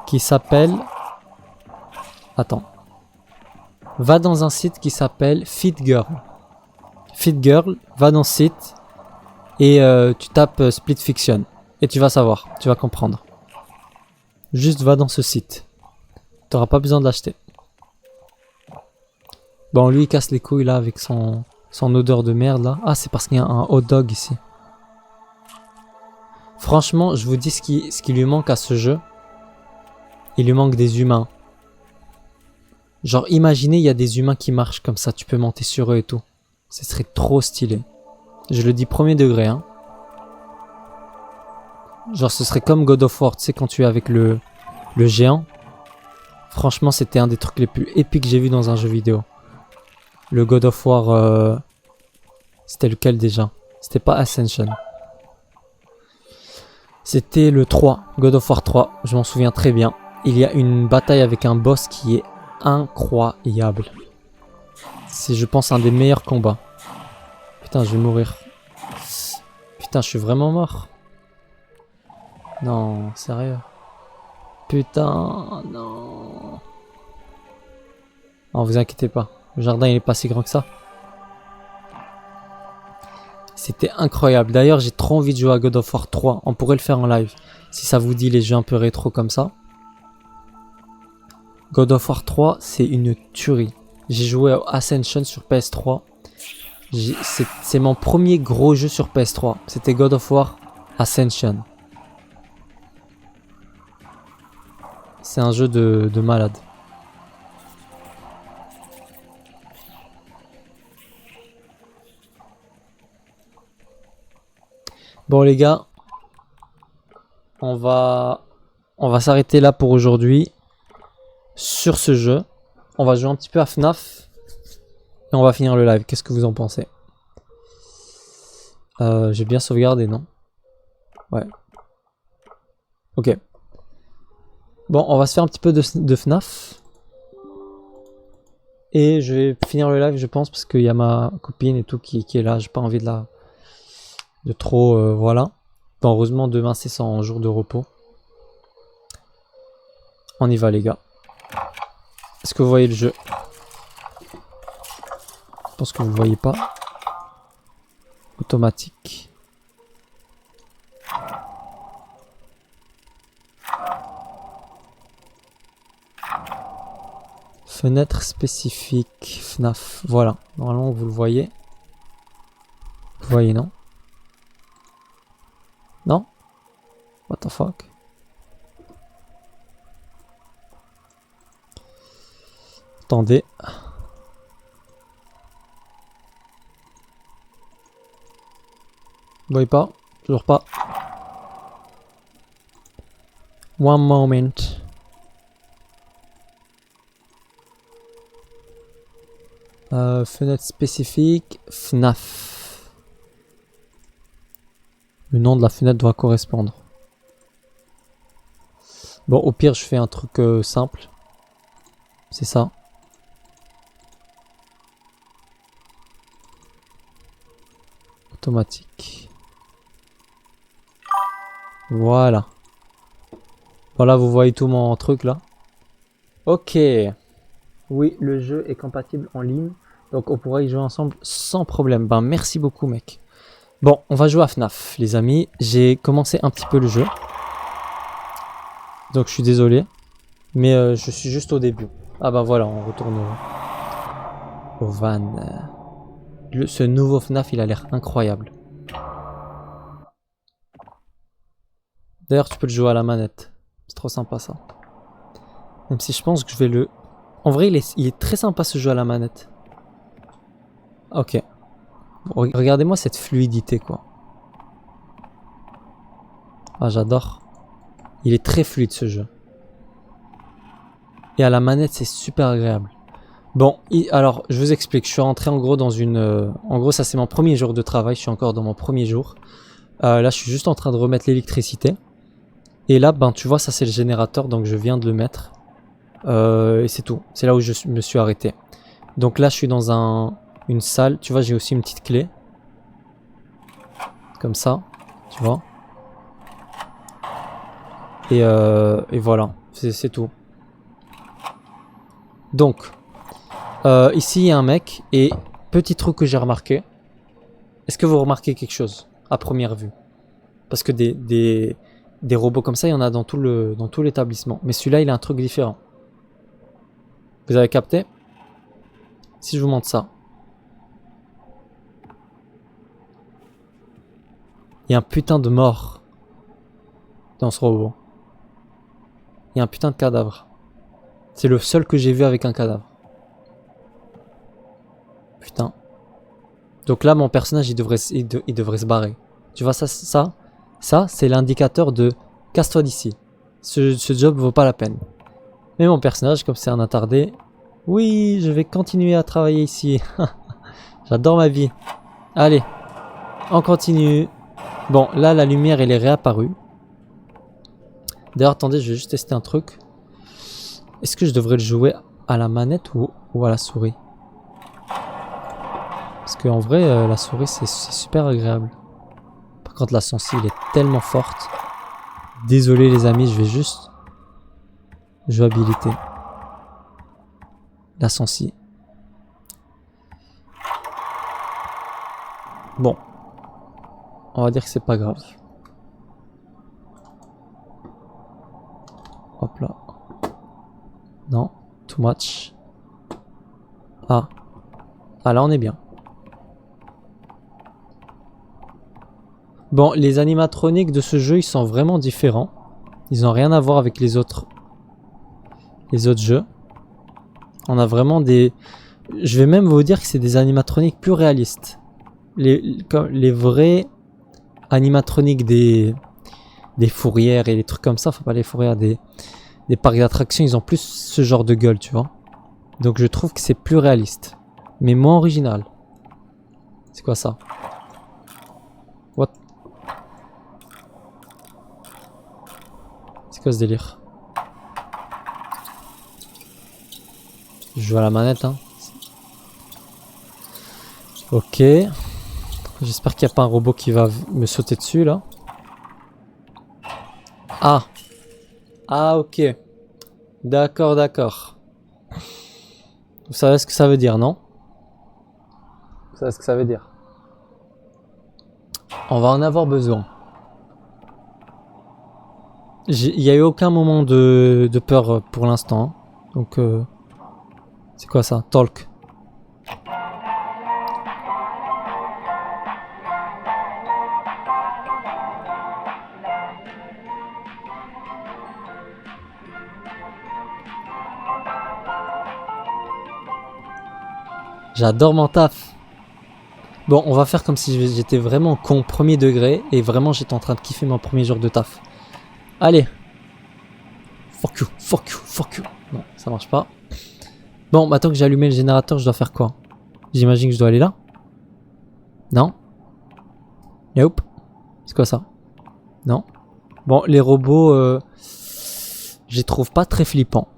qui s'appelle... Attends. Va dans un site qui s'appelle Fit Girl. Fit Girl, va dans ce site et tu tapes Split Fiction et tu vas savoir, tu vas comprendre. Juste va dans ce site. T'auras pas besoin de l'acheter. Bon, lui il casse les couilles là avec son odeur de merde là. Ah, c'est parce qu'il y a un hot dog ici. Franchement, je vous dis ce qui lui manque à ce jeu. Il lui manque des humains. Genre, imaginez, il y a des humains qui marchent comme ça, tu peux monter sur eux et tout. Ce serait trop stylé. Je le dis premier degré, hein. Genre ce serait comme God of War, tu sais quand tu es avec le géant. Franchement c'était un des trucs les plus épiques que j'ai vu dans un jeu vidéo. Le God of War, c'était lequel déjà? C'était pas Ascension. C'était le 3, God of War 3, je m'en souviens très bien. Il y a une bataille avec un boss qui est incroyable. C'est je pense un des meilleurs combats. Putain je vais mourir. Putain je suis vraiment mort. Non, sérieux. Putain, non. Non, vous inquiétez pas. Le jardin, il est pas si grand que ça. C'était incroyable. D'ailleurs, j'ai trop envie de jouer à God of War 3. On pourrait le faire en live. Si ça vous dit, les jeux un peu rétro comme ça. God of War 3, c'est une tuerie. J'ai joué à Ascension sur PS3. C'est mon premier gros jeu sur PS3. C'était God of War Ascension. C'est un jeu de malade. Bon les gars, on va s'arrêter là pour aujourd'hui sur ce jeu. On va jouer un petit peu à FNAF et on va finir le live. Qu'est-ce que vous en pensez? J'ai bien sauvegardé, non? Ouais. Ok. Bon, on va se faire un petit peu de FNAF. Et je vais finir le live, je pense, parce qu'il y a ma copine et tout qui est là. J'ai pas envie de trop... voilà. Bon, heureusement, demain, c'est son jour de repos. On y va, les gars. Est-ce que vous voyez le jeu? Je pense que vous ne le voyez pas. Automatique. Fenêtre spécifique FNAF. Voilà. Normalement, vous le voyez. Vous voyez, non? Non? What the fuck? Attendez. Vous voyez pas? Toujours pas. One moment. Fenêtre spécifique FNAF. Le nom de la fenêtre doit correspondre. Bon, au pire, je fais un truc simple. C'est ça. Automatique. Voilà. Voilà, vous voyez tout mon truc là. Ok. Oui, le jeu est compatible en ligne. Donc on pourra y jouer ensemble sans problème. Ben merci beaucoup mec. Bon, on va jouer à FNAF les amis. J'ai commencé un petit peu le jeu. Donc je suis désolé. Mais je suis juste au début. Ah ben voilà, on retourne au van. Ce nouveau FNAF, il a l'air incroyable. D'ailleurs, tu peux le jouer à la manette. C'est trop sympa ça. Même si je pense que je vais le... En vrai, il est très sympa ce jeu à la manette. Ok. Regardez-moi cette fluidité quoi. Ah, j'adore. Il est très fluide ce jeu. Et à la manette, c'est super agréable. Bon, alors, je vous explique. Je suis rentré en gros dans une... en gros, ça c'est mon premier jour de travail. Je suis encore dans mon premier jour. Là, je suis juste en train de remettre l'électricité. Et là, ben, tu vois, ça c'est le générateur. Donc, je viens de le mettre. Et c'est tout. C'est là où je me suis arrêté. Donc là, je suis dans une salle. Tu vois, j'ai aussi une petite clé. Comme ça. Tu vois. Et voilà. C'est tout. Donc, ici, il y a un mec. Et petit truc que j'ai remarqué. Est-ce que vous remarquez quelque chose à première vue? Parce que des robots comme ça, il y en a dans tout l'établissement. Mais celui-là, il a un truc différent. Vous avez capté? Si je vous montre ça. Il y a un putain de mort dans ce robot. Il y a un putain de cadavre. C'est le seul que j'ai vu avec un cadavre. Putain. Donc là, mon personnage, il devrait se barrer. Tu vois, ça Ça, c'est l'indicateur de casse-toi d'ici. Ce job vaut pas la peine. Mais mon personnage, comme c'est un attardé, oui, je vais continuer à travailler ici. J'adore ma vie. Allez, on continue. Bon, là, la lumière, elle est réapparue. D'ailleurs, attendez, je vais juste tester un truc. Est-ce que je devrais le jouer à la manette ou à la souris? Parce qu'en vrai, la souris, c'est super agréable. Par contre, la sensi, elle est tellement forte. Désolé les amis, je vais juste jouabilité. La sensi. Bon. On va dire que c'est pas grave. Hop là. Non, too much. Ah. Ah là on est bien. Bon, les animatroniques de ce jeu, ils sont vraiment différents. Ils n'ont rien à voir avec les autres jeux. On a vraiment des... Je vais même vous dire que c'est des animatroniques plus réalistes. Les vrais animatroniques des fourrières et les trucs comme ça, faut pas les fourrières, des parcs d'attractions, ils ont plus ce genre de gueule, tu vois. Donc je trouve que c'est plus réaliste. Mais moins original. C'est quoi ça? What? C'est quoi ce délire? Je joue à la manette, hein. Ok. J'espère qu'il n'y a pas un robot qui va me sauter dessus, là. Ah. Ah, ok. D'accord, d'accord. Vous savez ce que ça veut dire, non? Vous savez ce que ça veut dire? On va en avoir besoin. Il n'y a eu aucun moment de peur pour l'instant. Hein. Donc, c'est quoi ça? Talk. J'adore mon taf. Bon, on va faire comme si j'étais vraiment con premier degré et vraiment j'étais en train de kiffer mon premier jour de taf. Allez. Fuck you, fuck you, fuck you. Non, ça marche pas. Bon, maintenant que j'ai allumé le générateur, je dois faire quoi? J'imagine que je dois aller là? Non? Nope. C'est quoi ça? Non? Bon, les robots, je les trouve pas très flippants.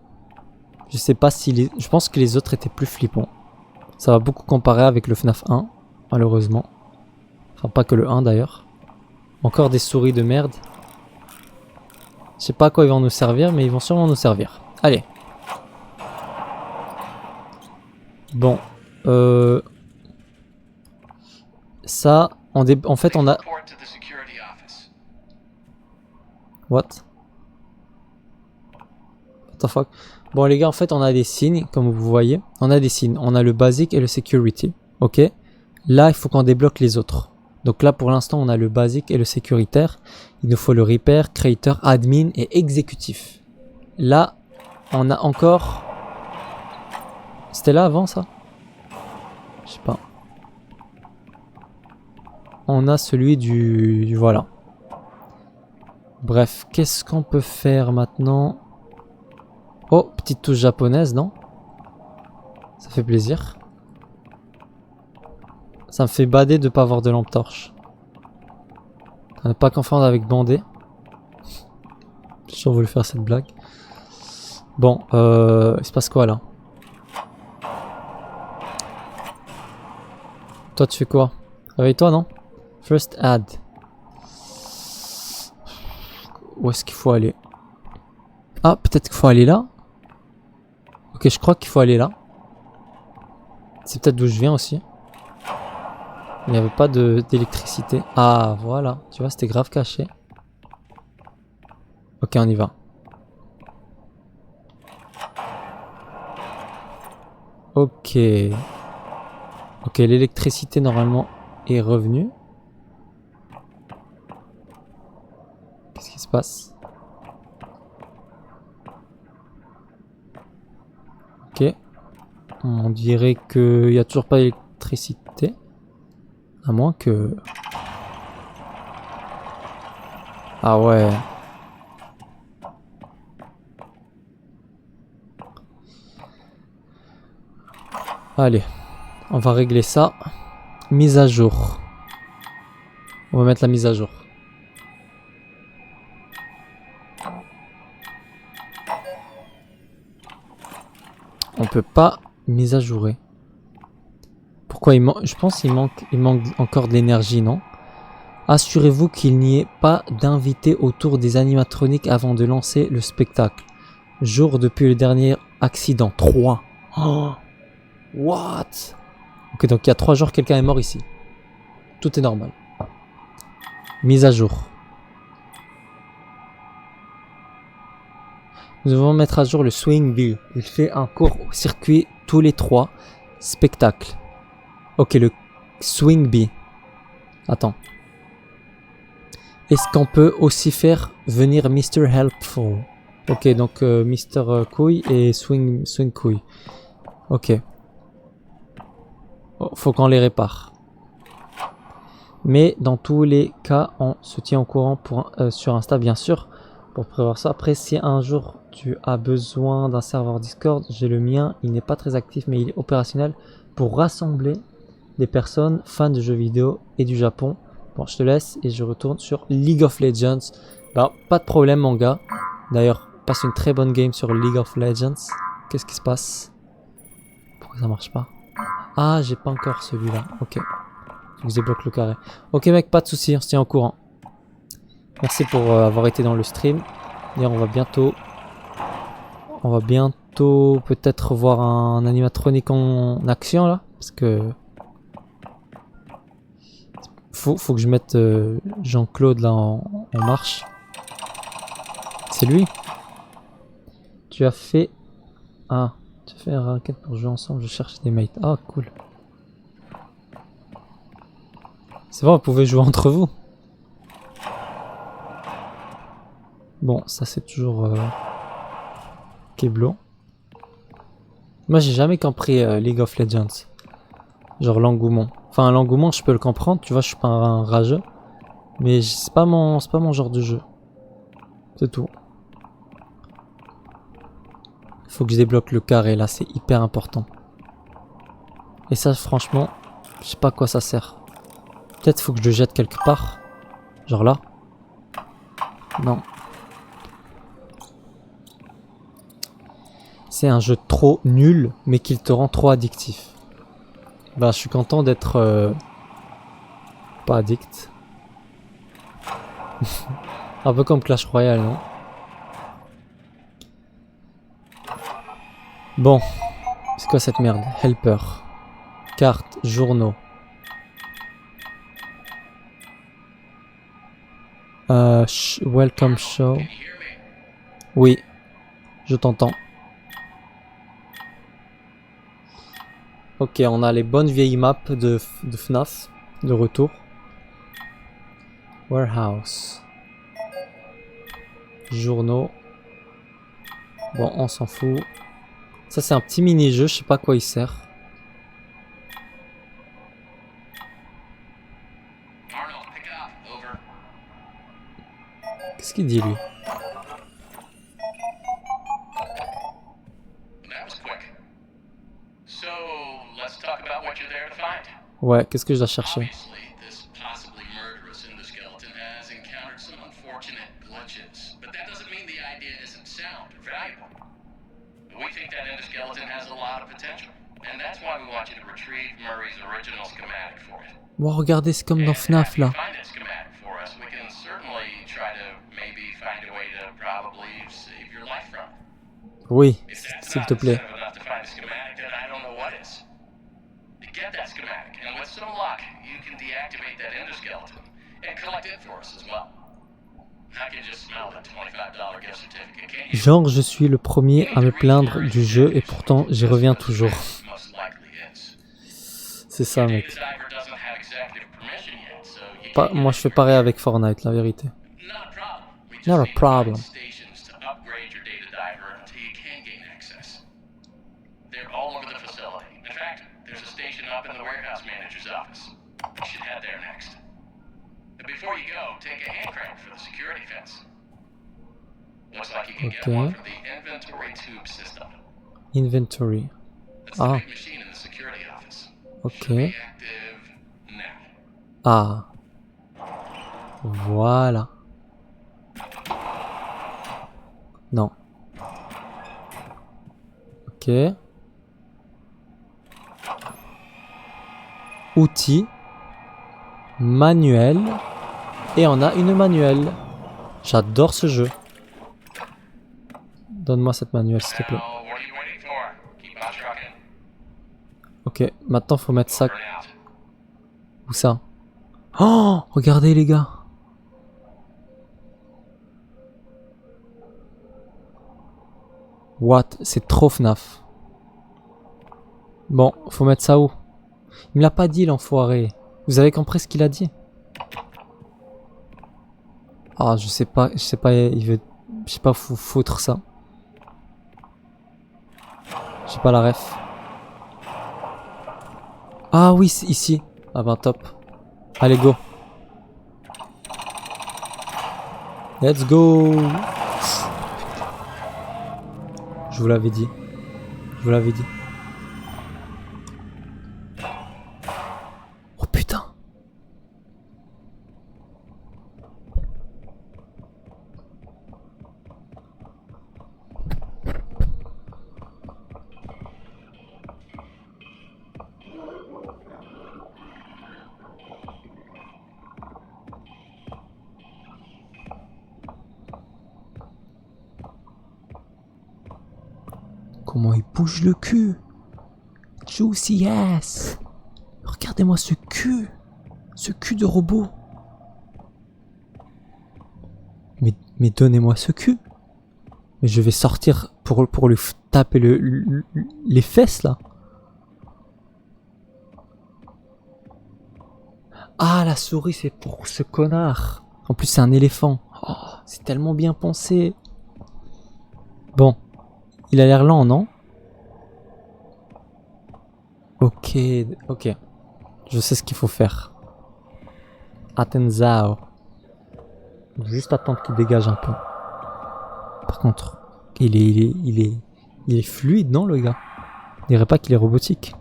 Je sais pas si les... Je pense que les autres étaient plus flippants. Ça va beaucoup comparer avec le FNAF 1, malheureusement. Enfin, pas que le 1 d'ailleurs. Encore des souris de merde. Je sais pas à quoi ils vont nous servir, mais ils vont sûrement nous servir. Allez. Bon. Ça, en fait, on a... What? What the fuck? Bon les gars, en fait on a des signes, comme vous voyez. On a des signes, on a le basic et le security. Ok. Là il faut qu'on débloque les autres. Donc là pour l'instant on a le basic et le sécuritaire. Il nous faut le repair, creator, admin et exécutif. Là on a encore... C'était là avant ça? Je sais pas. On a celui du... Voilà. Bref, qu'est-ce qu'on peut faire maintenant? Oh, petite touche japonaise, non? Ça fait plaisir. Ça me fait bader de pas avoir de lampe torche. À ne pas confondre avec bandé. J'ai toujours voulu faire cette blague. Bon, il se passe quoi là? Toi tu fais quoi? Réveille-toi, non? First add. Où est-ce qu'il faut aller? Ah, peut-être qu'il faut aller là? Ok, je crois qu'il faut aller là. C'est peut-être d'où je viens aussi. Il n'y avait pas d'électricité. Ah, voilà. Tu vois, c'était grave caché. Ok, on y va. Ok. Ok, l'électricité normalement est revenue. Qu'est-ce qui se passe? Ok. On dirait qu'il n'y a toujours pas d'électricité. À moins que... Ah ouais. Allez, on va régler ça. Mise à jour. On va mettre la mise à jour. On peut pas mise à jouer. Pourquoi il manque? Je pense qu'il manque encore de l'énergie, non? Assurez-vous qu'il n'y ait pas d'invités autour des animatroniques avant de lancer le spectacle. Jour depuis le dernier accident. 3. Oh, what? Ok, donc il y a 3 jours, quelqu'un est mort ici. Tout est normal. Mise à jour. Nous devons mettre à jour le Swing Bee. Il fait un court circuit tous les 3 spectacles. Ok, le Swing Bee. Attends. Est-ce qu'on peut aussi faire venir Mr. Helpful? Ok, donc Mr. Couille et Swing Couille. Ok. Oh, faut qu'on les répare. Mais dans tous les cas, on se tient au courant sur Insta, bien sûr, pour prévoir ça. Après, si un jour tu as besoin d'un serveur Discord, j'ai le mien. Il n'est pas très actif, mais il est opérationnel pour rassembler des personnes fans de jeux vidéo et du Japon. Bon, je te laisse et je retourne sur League of Legends. Bah, pas de problème, mon gars. D'ailleurs, passe une très bonne game sur League of Legends. Qu'est-ce qui se passe? Pourquoi ça marche pas? Ah, j'ai pas encore celui-là. Ok. Je vous débloque le carré. Ok, mec, pas de soucis, on se tient au courant. Merci pour avoir été dans le stream. D'ailleurs, on va bientôt peut-être voir un animatronique en action là. Parce que faut que je mette Jean-Claude là en marche. C'est lui. Tu as fait un raquette pour jouer ensemble. Je cherche des mates. Ah, cool. C'est vrai, vous pouvez jouer entre vous. Bon, ça c'est toujours Keblo. Moi j'ai jamais compris League of Legends. Genre l'engouement. Enfin l'engouement je peux le comprendre, tu vois, je suis pas un rageux. Mais c'est pas mon genre de jeu. C'est tout. Faut que je débloque le carré là, c'est hyper important. Et ça franchement, je sais pas à quoi ça sert. Peut-être faut que je le jette quelque part. Genre là. Non. C'est un jeu trop nul, mais qui te rend trop addictif. Bah, je suis content d'être pas addict. Un peu comme Clash Royale, non? Bon, c'est quoi cette merde? Helper. Cartes, journaux. Welcome show. Oui, je t'entends. Ok, on a les bonnes vieilles maps de FNAF de retour. Warehouse. Journaux. Bon, on s'en fout. Ça, c'est un petit mini-jeu, je sais pas à quoi il sert. Qu'est-ce qu'il dit, lui? Ouais, qu'est-ce que je dois chercher? Bon, regardez, c'est comme dans FNAF, là. Oui, s'il te plaît. Genre, je suis le premier à me plaindre du jeu et pourtant j'y reviens toujours. C'est ça, mec. Moi, je fais pareil avec Fortnite, la vérité. Not a problem. Before you go, take a hand crank for the security fence. Looks like you can get Ok. one from the inventory tube system. Inventory. That's the Ah, big machine in the security office. ok. Should be active now. Ah. Voilà. Non. Ok. Outils. Manuel. Et on a une manuelle. J'adore ce jeu. Donne-moi cette manuelle, s'il te plaît. Now, what are you waiting for? Keep on trucking. Ok, maintenant faut mettre ça. Burn out. Où ça? Oh, regardez les gars. What? C'est trop FNAF. Bon, faut mettre ça où? Il me l'a pas dit l'enfoiré. Vous avez compris ce qu'il a dit? Ah, je sais pas, il veut, je sais pas foutre ça. J'ai pas la ref. Ah oui, c'est ici. Ah ben top. Allez, go. Let's go. Je vous l'avais dit. Je vous l'avais dit. Oh putain. Comment il bouge le cul. Juicy ass. Regardez-moi ce cul. Ce cul de robot. Mais donnez-moi ce cul. Mais je vais sortir pour lui taper les fesses là. Ah, la souris c'est pour ce connard. En plus c'est un éléphant. Oh, c'est tellement bien pensé. Bon. Il a l'air lent, non? Ok, ok. Je sais ce qu'il faut faire. Attenzao. Juste attendre qu'il dégage un peu. Par contre, il est fluide, non, le gars? On dirait pas qu'il est robotique.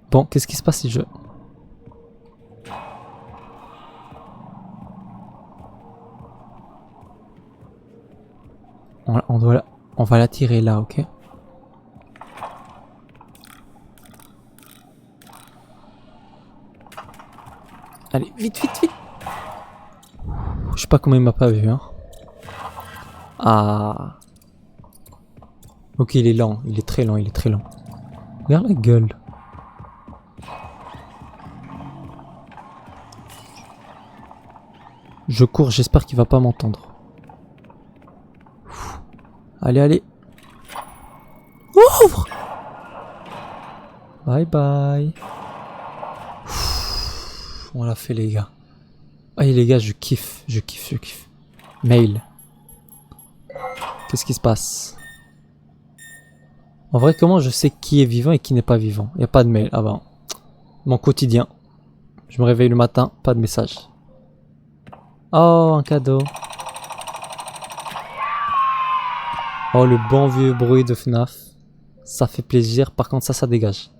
Bon, qu'est-ce qui se passe si je... On va l'attirer là, ok? Allez, vite, vite, vite! Je sais pas comment il m'a pas vu, hein. Ah. Ok, il est lent, il est très lent, il est très lent. Regarde la gueule. Je cours, j'espère qu'il va pas m'entendre. Allez, allez. Ouvre! Bye bye. On l'a fait, les gars. Allez, les gars, je kiffe, je kiffe, je kiffe. Mail. Qu'est-ce qui se passe? En vrai, comment je sais qui est vivant et qui n'est pas vivant? Il n'y a pas de mail. Ah ben, mon quotidien. Je me réveille le matin, pas de message. Oh, un cadeau. Oh, le bon vieux bruit de FNAF. Ça fait plaisir. Par contre, ça dégage.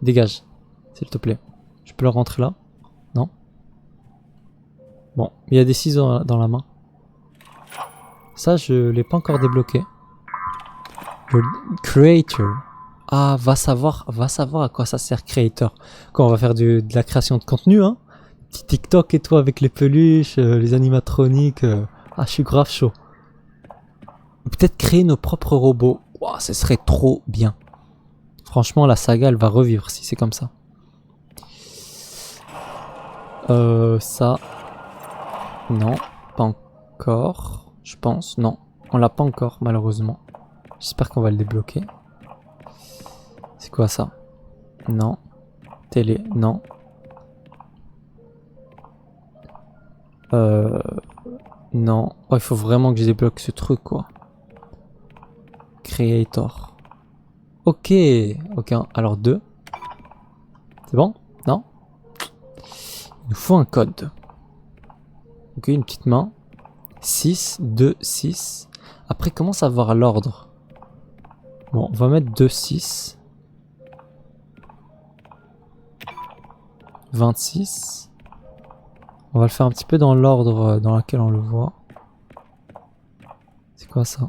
Dégage, s'il te plaît. Je peux le rentrer là? Non? Bon, il y a des ciseaux dans la main. Ça, je l'ai pas encore débloqué. Le creator. Ah, va savoir à quoi ça sert, creator. Quand on va faire de la création de contenu, hein. Petit TikTok et tout avec les peluches, les animatroniques. Ah, je suis grave chaud. Peut-être créer nos propres robots. Wow, ce serait trop bien. Franchement, la saga, elle va revivre si c'est comme ça. Ça. Non, pas encore. Je pense. Non, on l'a pas encore, malheureusement. J'espère qu'on va le débloquer. C'est quoi ça? Non. Télé, non. Non. Oh, il faut vraiment que je débloque ce truc, quoi. Creator. Ok. Ok, alors 2. C'est bon? Non? nous faut un code. Ok, une petite main. 6, 2, 6. Après, commence à voir l'ordre. Bon, on va mettre 2, 6. 26. On va le faire un petit peu dans l'ordre dans lequel on le voit. C'est quoi ça?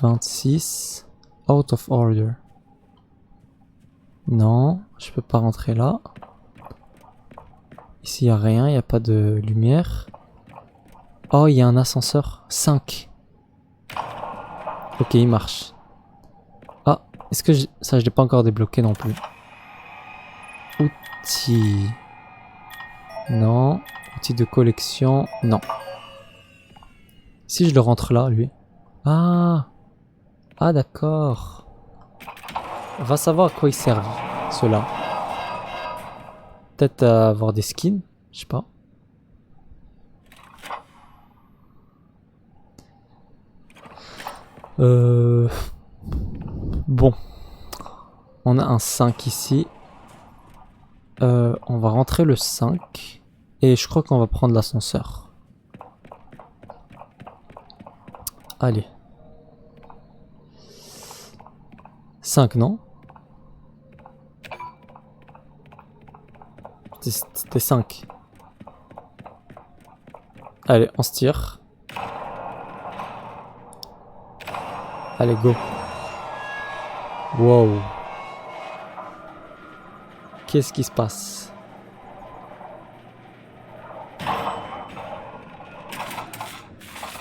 26. Out of order. Non, je peux pas rentrer là. Ici, il n'y a rien, il n'y a pas de lumière. Oh, il y a un ascenseur. 5. Ok, il marche. Ah, est-ce que ça, je l'ai pas encore débloqué non plus. Outils. Non. Outils de collection. Non. Si je le rentre là, lui. Ah. Ah, d'accord. On va savoir à quoi ils servent, ceux-là. Peut-être à avoir des skins. Je sais pas. Bon. On a un 5 ici. On va rentrer le 5. Et je crois qu'on va prendre l'ascenseur. Allez. 5, non? C'était 5. Allez, on se tire. Allez, go. Wow. Qu'est-ce qui se passe?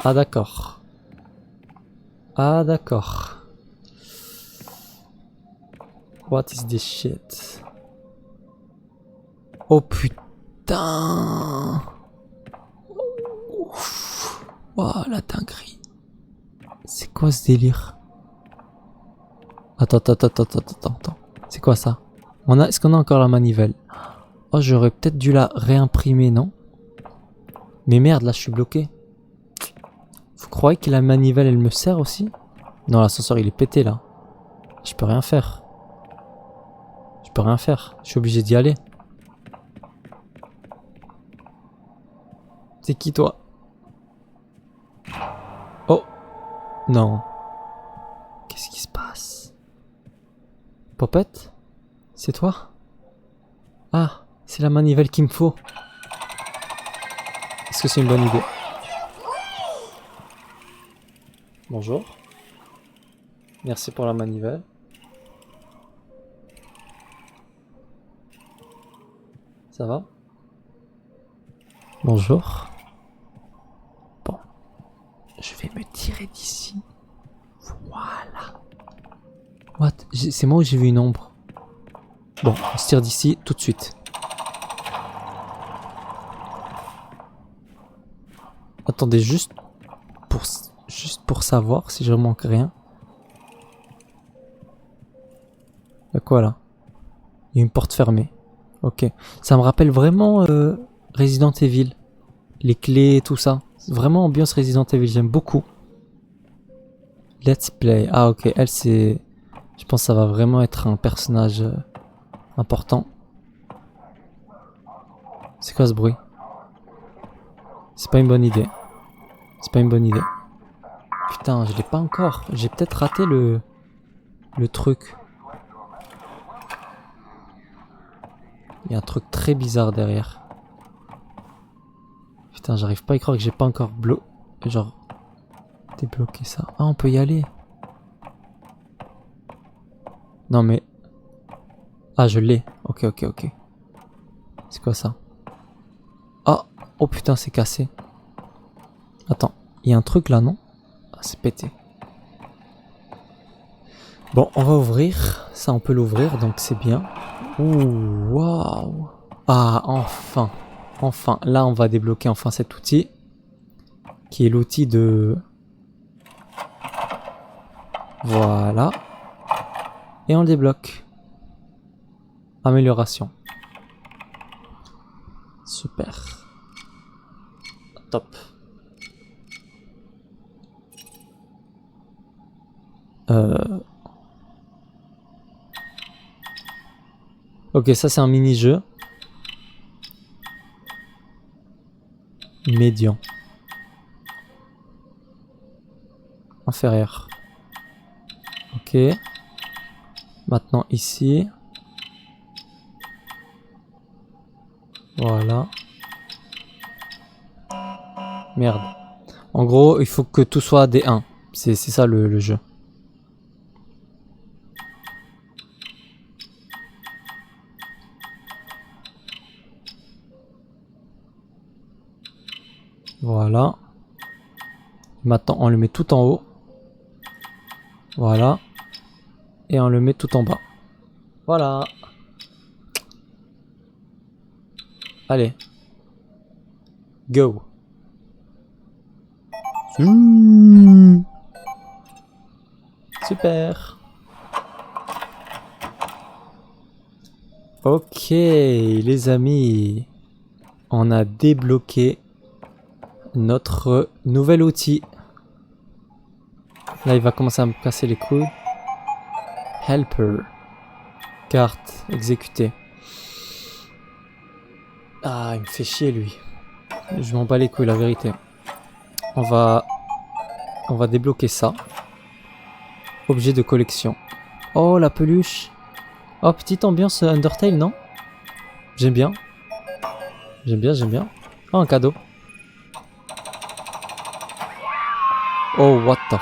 Ah d'accord. Ah d'accord. What is this shit? Oh putain. Ouf. Wow, la dinguerie. C'est quoi ce délire? Attends. C'est quoi ça? Est-ce qu'on a encore la manivelle? Oh, j'aurais peut-être dû la réimprimer, non? Mais merde, là je suis bloqué. Vous croyez que la manivelle elle me sert aussi? Non, l'ascenseur il est pété là. Je peux rien faire. Je suis obligé d'y aller. C'est qui toi? Oh! Non. Qu'est-ce qui se passe? Popette? C'est toi? Ah, c'est la manivelle qu'il me faut. Est-ce que c'est une bonne idée? Bonjour. Merci pour la manivelle. Ça va? Bonjour. Bon. Je vais me tirer d'ici. Voilà. What? C'est moi où j'ai vu une ombre? Bon, on se tire d'ici tout de suite. Attendez, juste pour savoir si je manque rien. Y'a quoi là? Il y a une porte fermée. Ok. Ça me rappelle vraiment Resident Evil. Les clés, tout ça. C'est vraiment ambiance Resident Evil, j'aime beaucoup. Let's play. Ah ok, elle c'est... Je pense que ça va vraiment être un personnage important. C'est quoi ce bruit? C'est pas une bonne idée. Putain, je l'ai pas encore. J'ai peut-être raté le truc. Il y a un truc très bizarre derrière. Putain, j'arrive pas à y croire que j'ai pas encore débloqué ça. Ah, on peut y aller. Non mais... Ah, je l'ai. Ok. C'est quoi ça? Ah, oh putain, c'est cassé. Attends, il y a un truc là, non? Ah, c'est pété. Bon, on va ouvrir. Ça, on peut l'ouvrir, donc c'est bien. Ouh, waouh. Ah, enfin. Là, on va débloquer enfin cet outil. Qui est l'outil de... Voilà. Et on le débloque. Amélioration. Super. Top. Ok, ça c'est un mini-jeu. Médian. Inférieur. Ok. Maintenant ici. Voilà. Merde. En gros, il faut que tout soit des 1. C'est ça le jeu. Voilà. Maintenant, on le met tout en haut. Voilà. Et on le met tout en bas. Voilà. Allez. Go. Super. Ok, les amis. On a débloqué notre nouvel outil. Là, il va commencer à me casser les couilles. Helper. Carte exécutée. Ah, il me fait chier lui. Je m'en bats les couilles, la vérité. On va débloquer ça. Objet de collection. Oh, la peluche. Oh, petite ambiance Undertale, non? J'aime bien. J'aime bien, j'aime bien. Oh, un cadeau. Oh, what the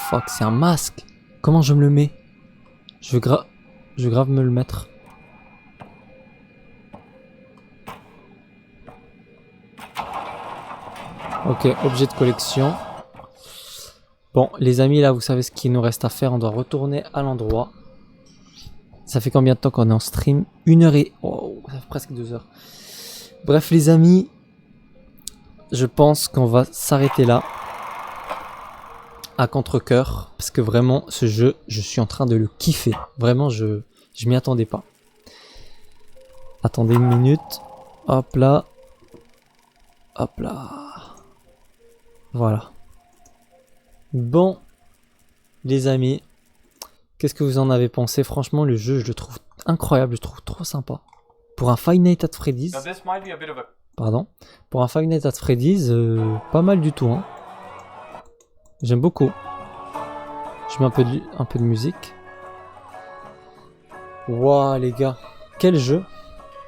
fuck, c'est un masque. Comment je me le mets? Je veux grave me le mettre. Ok, objet de collection. Bon, les amis, là, vous savez ce qu'il nous reste à faire. On doit retourner à l'endroit. Ça fait combien de temps qu'on est en stream? 1 heure et... Oh, ça fait presque 2 heures. Bref, les amis, je pense qu'on va s'arrêter là. À contre-cœur. Parce que vraiment, ce jeu, je suis en train de le kiffer. Vraiment, je m'y attendais pas. Attendez une minute. Hop là. Hop là. Voilà. Bon, les amis, qu'est-ce que vous en avez pensé? Franchement, le jeu, je le trouve incroyable, je le trouve trop sympa. Pour un Five Nights at Freddy's, pardon, pour un Five Nights at Freddy's, pas mal du tout, hein. J'aime beaucoup. Je mets un peu de musique. Waouh, les gars, quel jeu!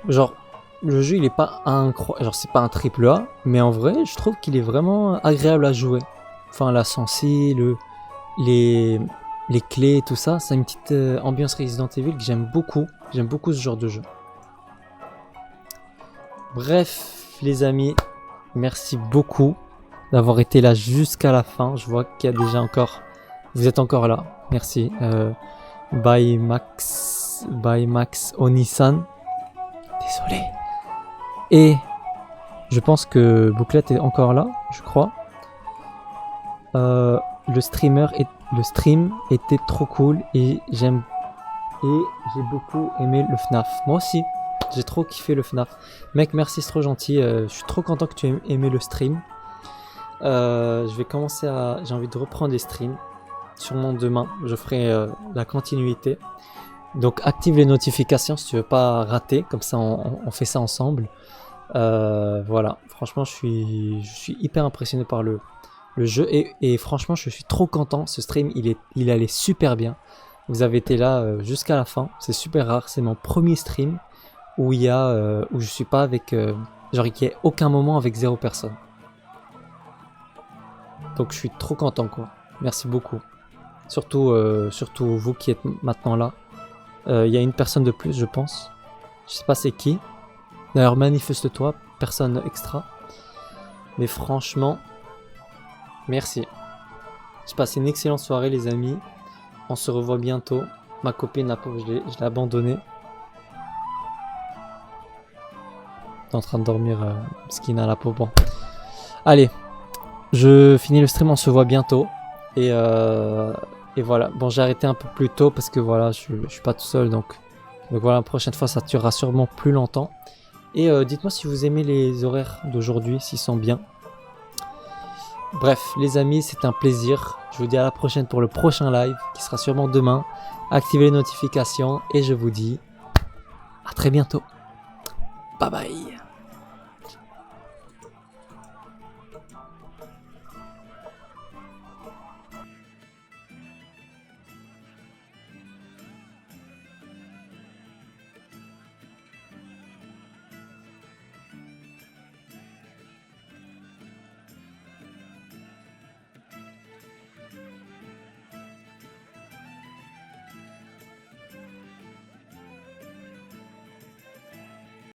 Genre, le jeu, il est pas incroyable, genre c'est pas un triple A, mais en vrai, je trouve qu'il est vraiment agréable à jouer. Enfin, la sensi, les clés et tout ça, c'est une petite ambiance Resident Evil que j'aime beaucoup. J'aime beaucoup ce genre de jeu. Bref, les amis, merci beaucoup d'avoir été là jusqu'à la fin. Je vois qu'il y a déjà encore... Vous êtes encore là. Merci. Bye Max Onisan. Désolé. Et je pense que Bouclette est encore là, je crois. Le stream était trop cool et j'ai beaucoup aimé le FNAF. Moi aussi, j'ai trop kiffé le FNAF. Mec, merci, c'est trop gentil. Je suis trop content que tu aies aimé le stream. Je vais commencer à... J'ai envie de reprendre les streams. Sûrement demain, je ferai la continuité. Donc active les notifications si tu veux pas rater. Comme ça, on fait ça ensemble. Voilà, franchement, je suis hyper impressionné par le jeu et franchement, je suis trop content. Ce stream, il allait super bien. Vous avez été là jusqu'à la fin. C'est super rare. C'est mon premier stream où où je suis pas avec... genre, il n'y a aucun moment avec 0 personne. Donc, je suis trop content, quoi. Merci beaucoup. Surtout vous qui êtes maintenant là. Il y a une personne de plus, je pense. Je sais pas c'est qui. D'ailleurs, manifeste-toi, personne extra. Mais franchement, merci. J'ai passé une excellente soirée, les amis. On se revoit bientôt. Ma copine, la pauvre, je l'ai abandonnée. Elle est en train de dormir, skin à la pauvre. Bon. Allez, je finis le stream, on se voit bientôt. Et voilà. Bon, j'ai arrêté un peu plus tôt parce que voilà, je suis pas tout seul. Donc voilà, la prochaine fois, ça durera sûrement plus longtemps. Et dites-moi si vous aimez les horaires d'aujourd'hui, s'ils sont bien. Bref, les amis, c'est un plaisir. Je vous dis à la prochaine pour le prochain live, qui sera sûrement demain. Activez les notifications et je vous dis À très bientôt. Bye bye.